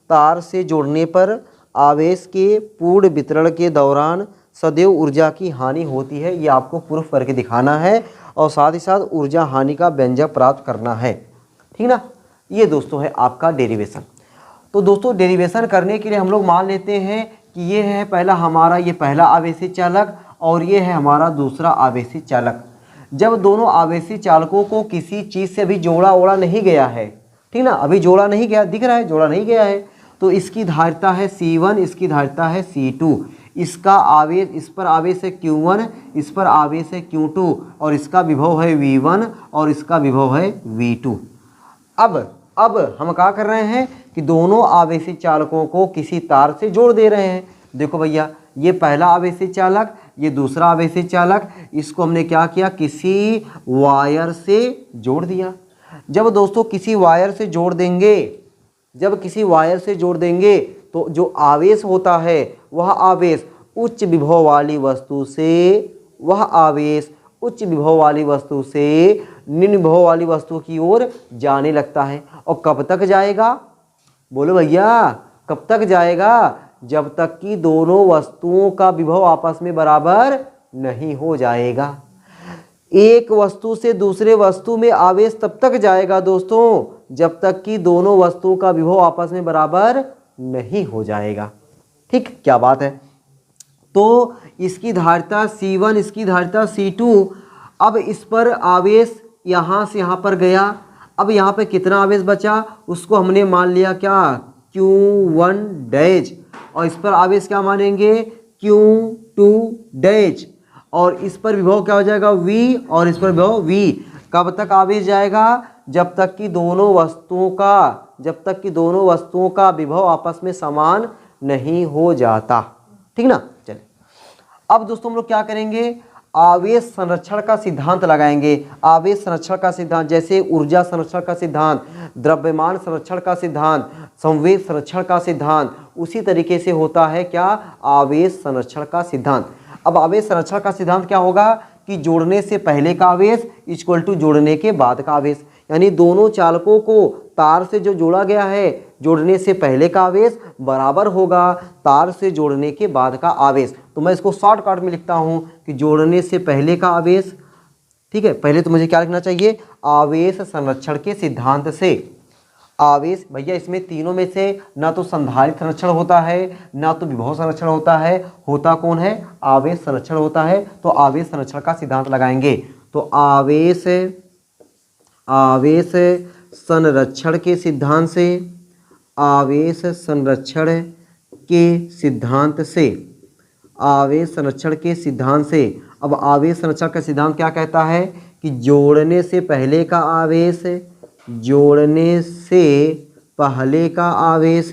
तार से जोड़ने पर आवेश के पूर्ण वितरण के दौरान सदैव ऊर्जा की हानि होती है। ये आपको प्रूफ करके दिखाना है, और साथ ही साथ ऊर्जा हानि का व्यंजक प्राप्त करना है, ठीक ना। ये दोस्तों है आपका डेरिवेशन। तो दोस्तों डेरिवेशन करने के लिए हम लोग मान लेते हैं कि ये है पहला हमारा, ये पहला आवेशी चालक, और ये है हमारा दूसरा आवेशी चालक। जब दोनों आवेशी चालकों को किसी चीज़ से अभी जोड़ा ओड़ा नहीं गया है, ठीक ना, अभी जोड़ा नहीं गया, दिख रहा है जोड़ा नहीं गया है, तो इसकी धारिता है C1, इसकी धारिता है C2, इसका आवेश, इस पर आवेश है Q1, इस पर आवेश है Q2, और इसका विभव है V1 और इसका विभव है V2। अब अब हम क्या कर रहे हैं कि दोनों आवेशी चालकों को किसी तार से जोड़ दे रहे हैं। देखो भैया, ये पहला आवेशी चालक, ये दूसरा आवेशी चालक, इसको हमने क्या किया, किसी वायर से जोड़ दिया। जब दोस्तों किसी वायर से जोड़ देंगे, जब किसी वायर से जोड़ देंगे तो जो आवेश होता है वह आवेश उच्च विभव वाली वस्तु से, वह आवेश उच्च विभव वाली वस्तु से निम्न विभव वाली वस्तु की ओर जाने लगता है। और कब तक जाएगा, बोलो भैया, कब तक जाएगा? जब तक कि दोनों वस्तुओं का विभव आपस में बराबर नहीं हो जाएगा। एक वस्तु से दूसरे वस्तु में आवेश तब तक जाएगा दोस्तों जब तक कि दोनों वस्तुओं का विभव आपस में बराबर नहीं हो जाएगा। ठीक, क्या बात है। तो इसकी धारिता C1, इसकी धारिता C2। अब इस पर आवेश यहाँ से यहाँ पर गया। अब यहाँ पे कितना आवेश बचा, उसको हमने मान लिया क्या, Q1 डैश, और इस पर आवेश क्या मानेंगे, Q2 डैश, और इस पर विभव क्या हो जाएगा, V, और इस पर विभव V। कब तक आवेश जाएगा, जब तक कि दोनों वस्तुओं का विभव आपस में समान नहीं हो जाता। ठीक ना। चलिए अब दोस्तों हम लोग क्या करेंगे, आवेश संरक्षण का सिद्धांत लगाएंगे। आवेश संरक्षण का सिद्धांत, जैसे ऊर्जा संरक्षण का सिद्धांत, द्रव्यमान संरक्षण का सिद्धांत, संवेग संरक्षण का सिद्धांत, उसी तरीके से होता है क्या, आवेश संरक्षण का सिद्धांत। अब आवेश संरक्षण का सिद्धांत क्या होगा कि जोड़ने से पहले का आवेश इक्वल टू जोड़ने के बाद का आवेश, यानी दोनों चालकों को तार से जो जोड़ा गया है, जोड़ने से पहले का आवेश बराबर होगा तार से जोड़ने के बाद का आवेश। तो मैं इसको शॉर्टकट में लिखता हूं कि जोड़ने से पहले का आवेश, ठीक है, पहले तो मुझे क्या लिखना चाहिए, आवेश संरक्षण के सिद्धांत से। आवेश भैया इसमें तीनों में से ना तो संधारित्र संरक्षण होता है, ना तो विभव संरक्षण होता है, होता कौन है, आवेश संरक्षण होता है। तो आवेश संरक्षण का सिद्धांत लगाएंगे। तो आवेश संरक्षण के सिद्धांत से, आवेश संरक्षण के सिद्धांत से, आवेश संरक्षण के सिद्धांत से। अब आवेश संरक्षण का सिद्धांत क्या कहता है कि जोड़ने से पहले का आवेश, जोड़ने से पहले का आवेश,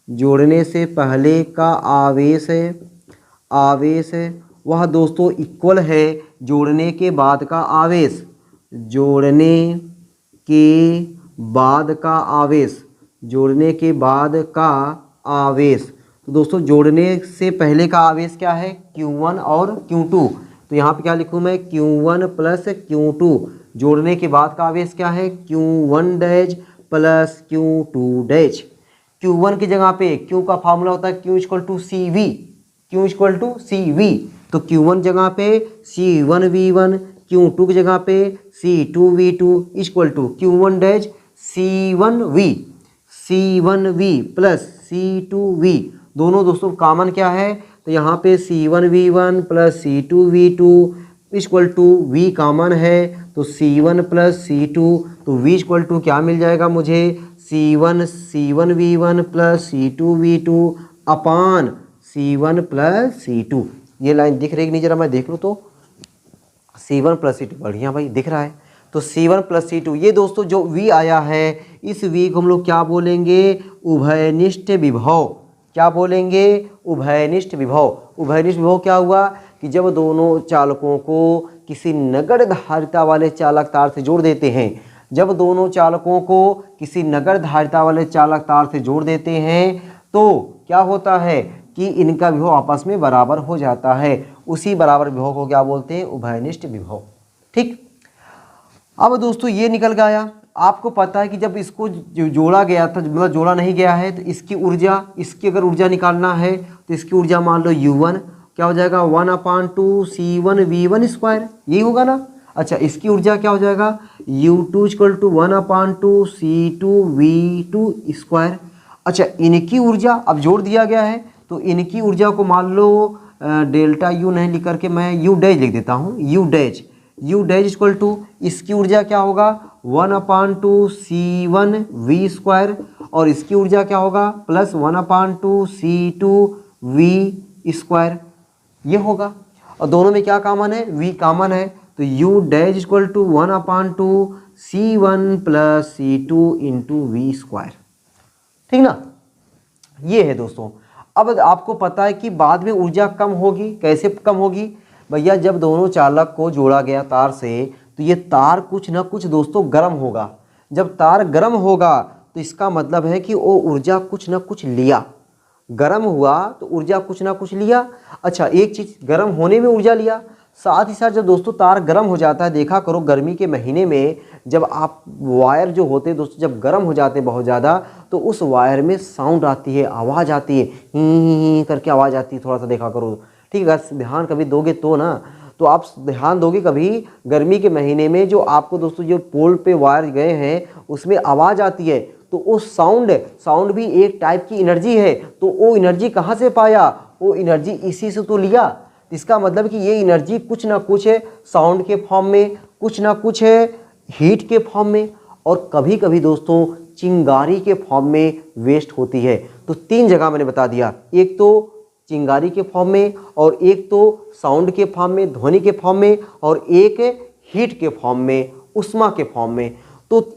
जोड़ने से पहले का आवेश, आवेश वह दोस्तों इक्वल है जोड़ने के बाद का आवेश, जोड़ने के बाद का आवेश, जोड़ने के बाद का आवेश। तो दोस्तों जोड़ने से पहले का आवेश क्या है, Q1 और Q2। तो यहाँ पे क्या लिखूँ मैं, Q1 प्लस Q2। जोड़ने के बाद का आवेश क्या है, Q1 dash plus Q2 dash. Q1 की जगह पे Q का फार्मूला होता है Q equal to CV, Q equal to CV। तो Q1 जगह पे C1V1, Q2 की जगह पे C2V2 equal to Q1 dash C1V, C1V plus C2V। दोनों दोस्तों कॉमन क्या है, तो यहाँ पे C1V1 plus C2V2 equal to V common है, तो C1 प्लस C2, तो V इक्वल टू क्या मिल जाएगा मुझे, C1V1 प्लस C2V2 अपान C1 प्लस C2। ये लाइन दिख रही नहीं, जरा मैं देख लूँ तो, C1 प्लस C2, बढ़िया भाई दिख रहा है। तो C1 प्लस C2, ये दोस्तों जो V आया है, इस V को हम लोग क्या बोलेंगे, उभयनिष्ठ विभव। क्या बोलेंगे, उभयनिष्ठ विभव। उभयनिष्ठ विभव क्या हुआ कि जब दोनों चालकों को किसी नगण्य धारिता वाले चालक तार से जोड़ देते हैं, जब दोनों चालकों को किसी नगण्य धारिता वाले चालक तार से जोड़ देते हैं तो क्या होता है कि इनका विभव आपस में बराबर हो जाता है। उसी बराबर विभव को क्या बोलते हैं, उभयनिष्ठ विभव। ठीक। अब दोस्तों ये निकल गया, आपको पता है कि जब इसको जोड़ा गया था, मतलब जोड़ा नहीं गया है, तो इसकी ऊर्जा, इसकी अगर ऊर्जा निकालना है तो इसकी ऊर्जा मान लो U1 क्या हो जाएगा, 1/2 C1V1 स्क्वायर, यही होगा ना। अच्छा, इसकी ऊर्जा क्या हो जाएगा, U2 equal to 1/2 C2V2 square. अच्छा, इनकी ऊर्जा अब जोड़ दिया गया है तो इनकी ऊर्जा को मान लो डेल्टा U नहीं लिख करके मैं U डैश लिख देता हूँ, U डैश इक्वल टू, इसकी ऊर्जा क्या होगा 1/2 C1V स्क्वायर, और इसकी ऊर्जा क्या होगा प्लस 1/2 C2V स्क्वायर, ये होगा। और दोनों में क्या कॉमन है, V कॉमन है, तो U dash equal to 1/2 C1 plus C2 into V square. ठीक ना, ये है दोस्तों। अब आपको पता है कि बाद में ऊर्जा कम होगी। कैसे कम होगी भैया? जब दोनों चालक को जोड़ा गया तार से, तो ये तार कुछ ना कुछ दोस्तों गर्म होगा। जब तार गर्म होगा तो इसका मतलब है कि वो ऊर्जा कुछ ना कुछ लिया। गर्म हुआ तो ऊर्जा कुछ ना कुछ लिया। अच्छा, एक चीज़, गर्म होने में ऊर्जा लिया, साथ ही साथ जब दोस्तों तार गर्म हो जाता है, देखा करो गर्मी के महीने में जब आप वायर जो होते हैं दोस्तों जब गर्म हो जाते हैं बहुत ज़्यादा, तो उस वायर में साउंड आती है, आवाज़ आती है, ही करके आवाज़ आती है। थोड़ा सा देखा करो, ठीक है, अगर ध्यान कभी दोगे तो ना, तो आप ध्यान दोगे कभी गर्मी के महीने में जो आपको दोस्तों जो पोल पे वायर गए हैं उसमें आवाज़ आती है, तो वो साउंड भी एक टाइप की एनर्जी है। तो वो एनर्जी कहाँ से पाया? वो एनर्जी इसी से तो लिया। इसका मतलब कि ये एनर्जी कुछ ना कुछ है साउंड के फॉर्म में, कुछ ना कुछ है हीट के फॉर्म में, और कभी कभी दोस्तों चिंगारी के फॉर्म में वेस्ट होती है। तो तीन जगह मैंने बता दिया, एक तो चिंगारी के फॉर्म में, और एक तो साउंड के फॉर्म में, ध्वनि के फॉर्म में, और एक हीट के फॉर्म में, उष्मा के फॉर्म में। तो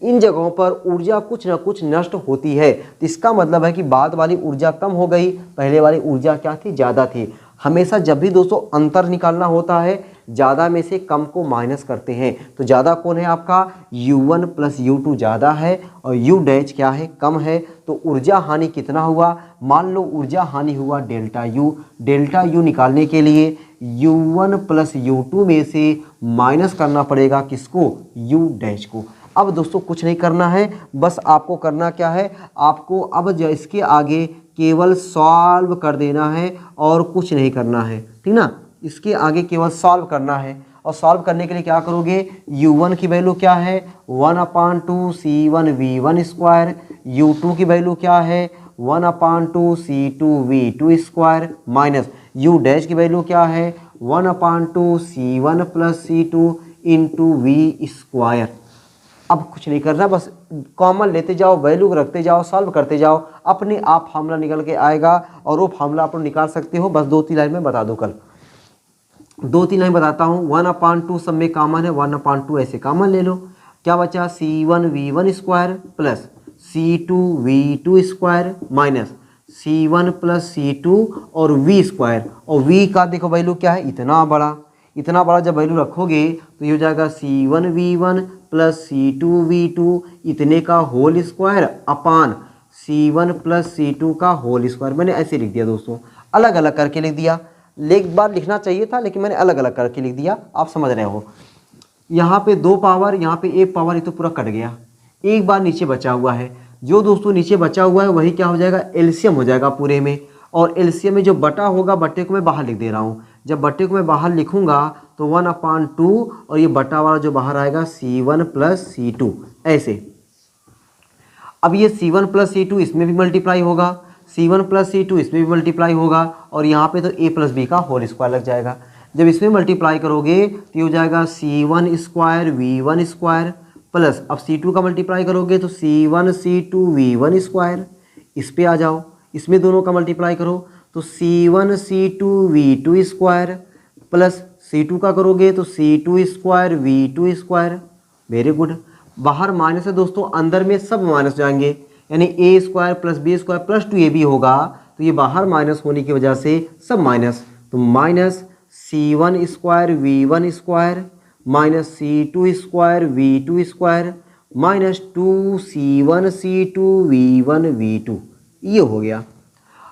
इन जगहों पर ऊर्जा कुछ ना कुछ नष्ट होती है। तो इसका मतलब है कि बाद वाली ऊर्जा कम हो गई, पहले वाली ऊर्जा क्या थी? ज़्यादा थी। हमेशा जब भी दोस्तों अंतर निकालना होता है, ज़्यादा में से कम को माइनस करते हैं। तो ज़्यादा कौन है आपका? U1 प्लस U2 ज़्यादा है, और U डैश क्या है? कम है। तो ऊर्जा हानि कितना हुआ? मान लो ऊर्जा हानि हुआ डेल्टा U। डेल्टा U निकालने के लिए U1 प्लस U2 में से माइनस करना पड़ेगा किसको? U डैश को। अब दोस्तों कुछ नहीं करना है, बस आपको करना क्या है? आपको अब इसके आगे केवल सॉल्व कर देना है और कुछ नहीं करना है, ठीक ना। इसके आगे केवल सॉल्व करना है, और सॉल्व करने के लिए क्या करोगे? U1 की वैल्यू क्या है? 1/2 C1 V1 स्क्वायर। U2 की वैल्यू क्या है? 1/2 C2 V2 square, minus U dash की वैल्यू क्या है? 1/2 C1 plus C2 into V square. अब कुछ नहीं करना, बस कॉमन लेते जाओ, वैल्यू रखते जाओ, सॉल्व करते जाओ, अपने आप फार्मूला निकल के आएगा। और वो फार्मूला आप लोग निकाल सकते हो। बस 2-3 लाइन में बता दो, कल 2-3 लाइन बताता हूँ। 1/2 सब में कॉमन है, 1/2 ऐसे कॉमन ले लो। क्या बचा? C1 V1 square plus C2 V2 square minus C1 plus C2 और V स्क्वायर। और V का देखो वैल्यू क्या है? इतना बड़ा जब वैल्यू रखोगे तो ये हो जाएगा C1 V1 plus C2 V2 इतने का होल स्क्वायर अपान C1 प्लस C2 का होल स्क्वायर। मैंने ऐसे लिख दिया दोस्तों, अलग अलग करके लिख दिया। एक बार लिखना चाहिए था लेकिन मैंने अलग अलग करके लिख दिया, आप समझ रहे हो। यहाँ पे 2 पावर, यहाँ पे 1 पावर, ये तो पूरा कट गया। एक बार नीचे बचा हुआ है, जो दोस्तों नीचे बचा हुआ है वही क्या हो जाएगा? एलसीएम हो जाएगा पूरे में। और एलसीएम में जो बटा होगा, बट्टे को मैं बाहर लिख दे रहा हूँ। जब बट्टे को मैं बाहर लिखूंगा तो 1/2 और ये बटा वाला जो बाहर आएगा C1 प्लस C2 ऐसे। अब ये C1 प्लस C2 इसमें भी मल्टीप्लाई होगा, C1 प्लस C2 इसमें भी मल्टीप्लाई होगा, और यहाँ पे तो A प्लस B का होल स्क्वायर लग जाएगा। जब इसमें मल्टीप्लाई करोगे तो ये हो जाएगा C1 square V1 square plus, अब C2 का मल्टीप्लाई करोगे तो C1 C2 V1 स्क्वायर। इस पे आ जाओ, इसमें दोनों का मल्टीप्लाई करो तो C1 C2 V2 square plus C2 का करोगे तो C2 square V2 square. Very good. बाहर माइनस है दोस्तों, अंदर में सब माइनस जाएंगे, यानी A square plus B square plus 2AB होगा। तो ये बाहर माइनस होने की वजह से सब माइनस, तो minus C1 square V1 square minus C2 square V2 square minus 2C1 C2 V1 V2। ये हो गया।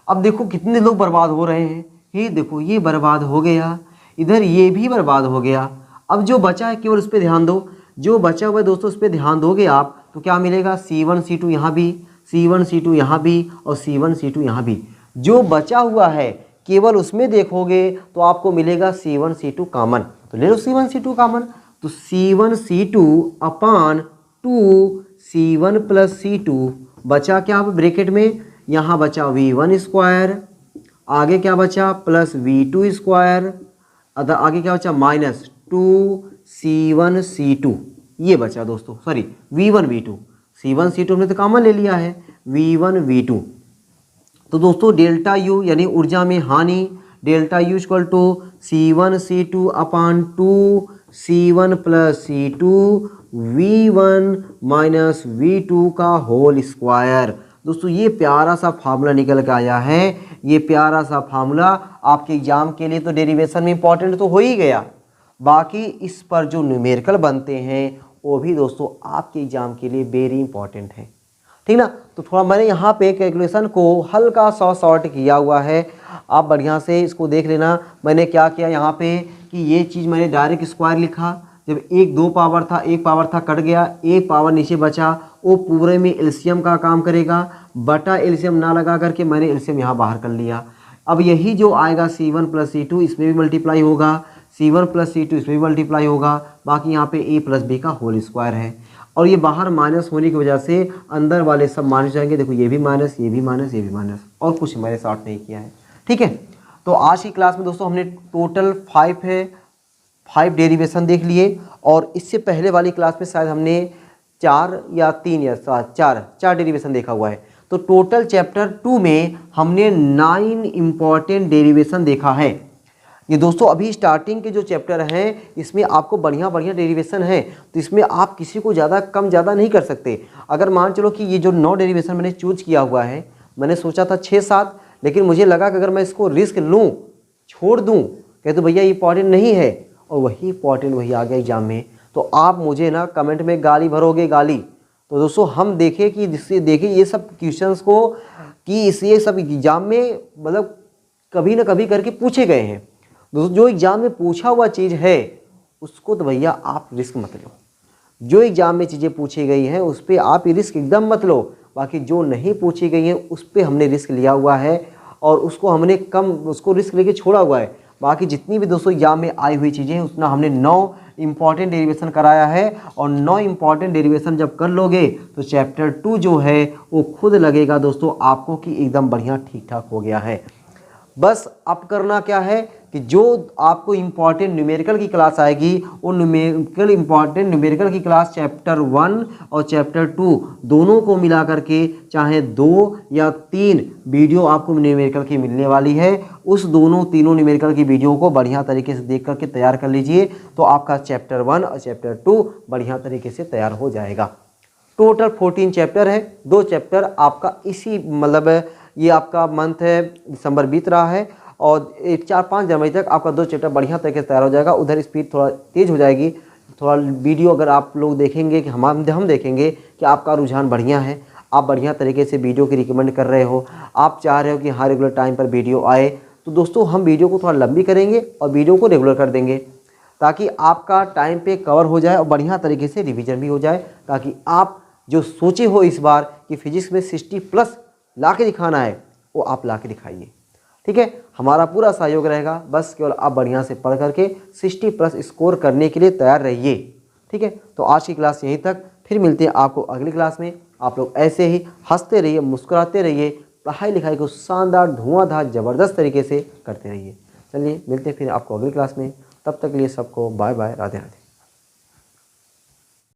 अब देखो कितने लोग बर्बाद हो रहे हैं, ये देखो ये बर्बाद हो गया, इधर ये भी बर्बाद हो गया। अब जो बचा है केवल उस पर ध्यान दो, जो बचा हुआ है दोस्तों उस पर ध्यान दोगे आप तो क्या मिलेगा? C1 C2 यहाँ भी, C1 C2 यहाँ भी, और C1 C2 यहाँ भी। जो बचा हुआ है केवल उसमें देखोगे तो आपको मिलेगा C1 C2 कॉमन, तो ले लो C1 C2 कॉमन। तो C1 C2 upon 2 C1 plus C2 बचा क्या? अब ब्रैकेट में यहाँ बचा V1 स्क्वायर, आगे क्या बचा? प्लस V2 स्क्वायर, आगे क्या बचा? माइनस 2 C1 C2 ये बचा दोस्तों, sorry V1 V2। C1 C2 हमने तो कॉमन ले लिया है, V1 V2। तो दोस्तों डेल्टा U यानी ऊर्जा में हानि, delta U equal to C1 C2 upon 2 C1 plus C2 V1 minus V2 का होल स्क्वायर। दोस्तों ये प्यारा सा फार्मूला निकल के आया है। ये प्यारा सा फार्मूला आपके एग्जाम के लिए तो डेरिवेशन में इंपॉर्टेंट तो हो ही गया, बाकी इस पर जो न्यूमेरिकल बनते हैं वो भी दोस्तों आपके एग्जाम के लिए वेरी इंपॉर्टेंट है, ठीक ना। तो थोड़ा मैंने यहाँ पे कैलकुलेशन को हल्का सा शॉर्ट किया हुआ है, आप बढ़िया से इसको देख लेना। मैंने क्या किया यहाँ पे कि ये चीज़ मैंने डायरेक्ट स्क्वायर लिखा, जब एक दो पावर था, एक पावर था कट गया, एक पावर नीचे बचा, वो पूरे में एलसीएम का काम करेगा, बटा एलसीएम ना लगा करके मैंने एलसीएम यहाँ बाहर कर लिया। अब यही जो आएगा C1 प्लस C2 इसमें भी मल्टीप्लाई होगा, C1 प्लस C2 इसमें भी मल्टीप्लाई होगा, बाकी यहाँ पे A प्लस B का होल स्क्वायर है। और ये बाहर माइनस होने की वजह से अंदर वाले सब माइनस जाएंगे। देखो ये भी माइनस, ये भी माइनस, ये भी माइनस, और कुछ मैंने सॉर्ट नहीं किया है, ठीक है। तो आज की क्लास में दोस्तों हमने टोटल 5 डेरिवेशन देख लिए, और इससे पहले वाली क्लास में शायद हमने 4 या 3 या 4 डेरिवेशन देखा हुआ है। तो टोटल चैप्टर 2 में हमने 9 इंपॉर्टेंट डेरिवेशन देखा है। ये दोस्तों अभी स्टार्टिंग के जो चैप्टर हैं इसमें आपको बढ़िया डेरिवेशन है, तो इसमें आप किसी को ज़्यादा कम ज़्यादा नहीं कर सकते। अगर मान चलो कि ये जो 9 डेरिवेशन मैंने चूज किया हुआ है, मैंने सोचा था 6-7, लेकिन मुझे लगा कि अगर मैं इसको रिस्क लूँ, छोड़ दूँ, कहे तो भैया इंपॉर्टेंट नहीं है, और वही इंपॉर्टेंट वही आ गया एग्जाम में, तो आप मुझे ना कमेंट में गाली भरोगे, गाली। तो दोस्तों हम देखें कि जिससे देखें ये सब क्वेश्चंस को कि ये सब एग्जाम में मतलब कभी ना कभी करके पूछे गए हैं। दोस्तों जो एग्जाम में पूछा हुआ चीज़ है उसको तो भैया आप रिस्क मत लो, जो एग्जाम में चीज़ें पूछी गई हैं उस पर आप रिस्क एकदम मत लो। बाकी जो नहीं पूछी गई हैं उस पर हमने रिस्क लिया हुआ है, और उसको हमने उसको रिस्क लेके छोड़ा हुआ है। बाकी जितनी भी दोस्तों एग्जाम में आई हुई चीज़ें हैं उतना हमने 9 इंपॉर्टेंट डेरिवेशन कराया है, और 9 इंपॉर्टेंट डेरिवेशन जब कर लोगे तो चैप्टर 2 जो है वो खुद लगेगा दोस्तों आपको कि एकदम बढ़िया ठीक ठाक हो गया है। बस अब करना क्या है कि जो आपको इम्पॉर्टेंट न्यूमेरिकल की क्लास आएगी वो इम्पॉर्टेंट न्यूमेरिकल की क्लास चैप्टर 1 और चैप्टर 2 दोनों को मिला करके चाहे 2 या 3 वीडियो आपको न्यूमेरिकल की मिलने वाली है। उस तीनों न्यूमेरिकल की वीडियो को बढ़िया तरीके से देख करके तैयार कर लीजिए, तो आपका चैप्टर 1 और चैप्टर 2 बढ़िया तरीके से तैयार हो जाएगा। टोटल 14 चैप्टर है, 2 चैप्टर आपका इसी मतलब ये आपका मंथ है दिसंबर बीत रहा है, और 4-5 जनवरी तक आपका 2 चैप्टर बढ़िया तरीके से तैयार हो जाएगा। उधर स्पीड थोड़ा तेज़ हो जाएगी, थोड़ा वीडियो अगर आप लोग देखेंगे कि हम देखेंगे कि आपका रुझान बढ़िया है, आप बढ़िया तरीके से वीडियो की रिकमेंड कर रहे हो, आप चाह रहे हो कि हाँ रेगुलर टाइम पर वीडियो आए, तो दोस्तों हम वीडियो को थोड़ा लंबी करेंगे और वीडियो को रेगुलर कर देंगे, ताकि आपका टाइम पे कवर हो जाए और बढ़िया तरीके से रिवीजन भी हो जाए, ताकि आप जो सोचे हो इस बार कि फिजिक्स में 60+ ला के दिखाना है वो आप ला के दिखाइए, ठीक है। हमारा पूरा सहयोग रहेगा, बस केवल आप बढ़िया से पढ़ करके 60+ स्कोर करने के लिए तैयार रहिए, ठीक है। तो आज की क्लास यहीं तक, फिर मिलते हैं आपको अगली क्लास में। आप लोग ऐसे ही हंसते रहिए, मुस्कुराते रहिए, पढ़ाई लिखाई को शानदार धुआंधार ज़बरदस्त तरीके से करते रहिए। चलिए मिलते हैं फिर आपको अगली क्लास में, तब तक के लिए सबको बाय बाय, राधे राधे।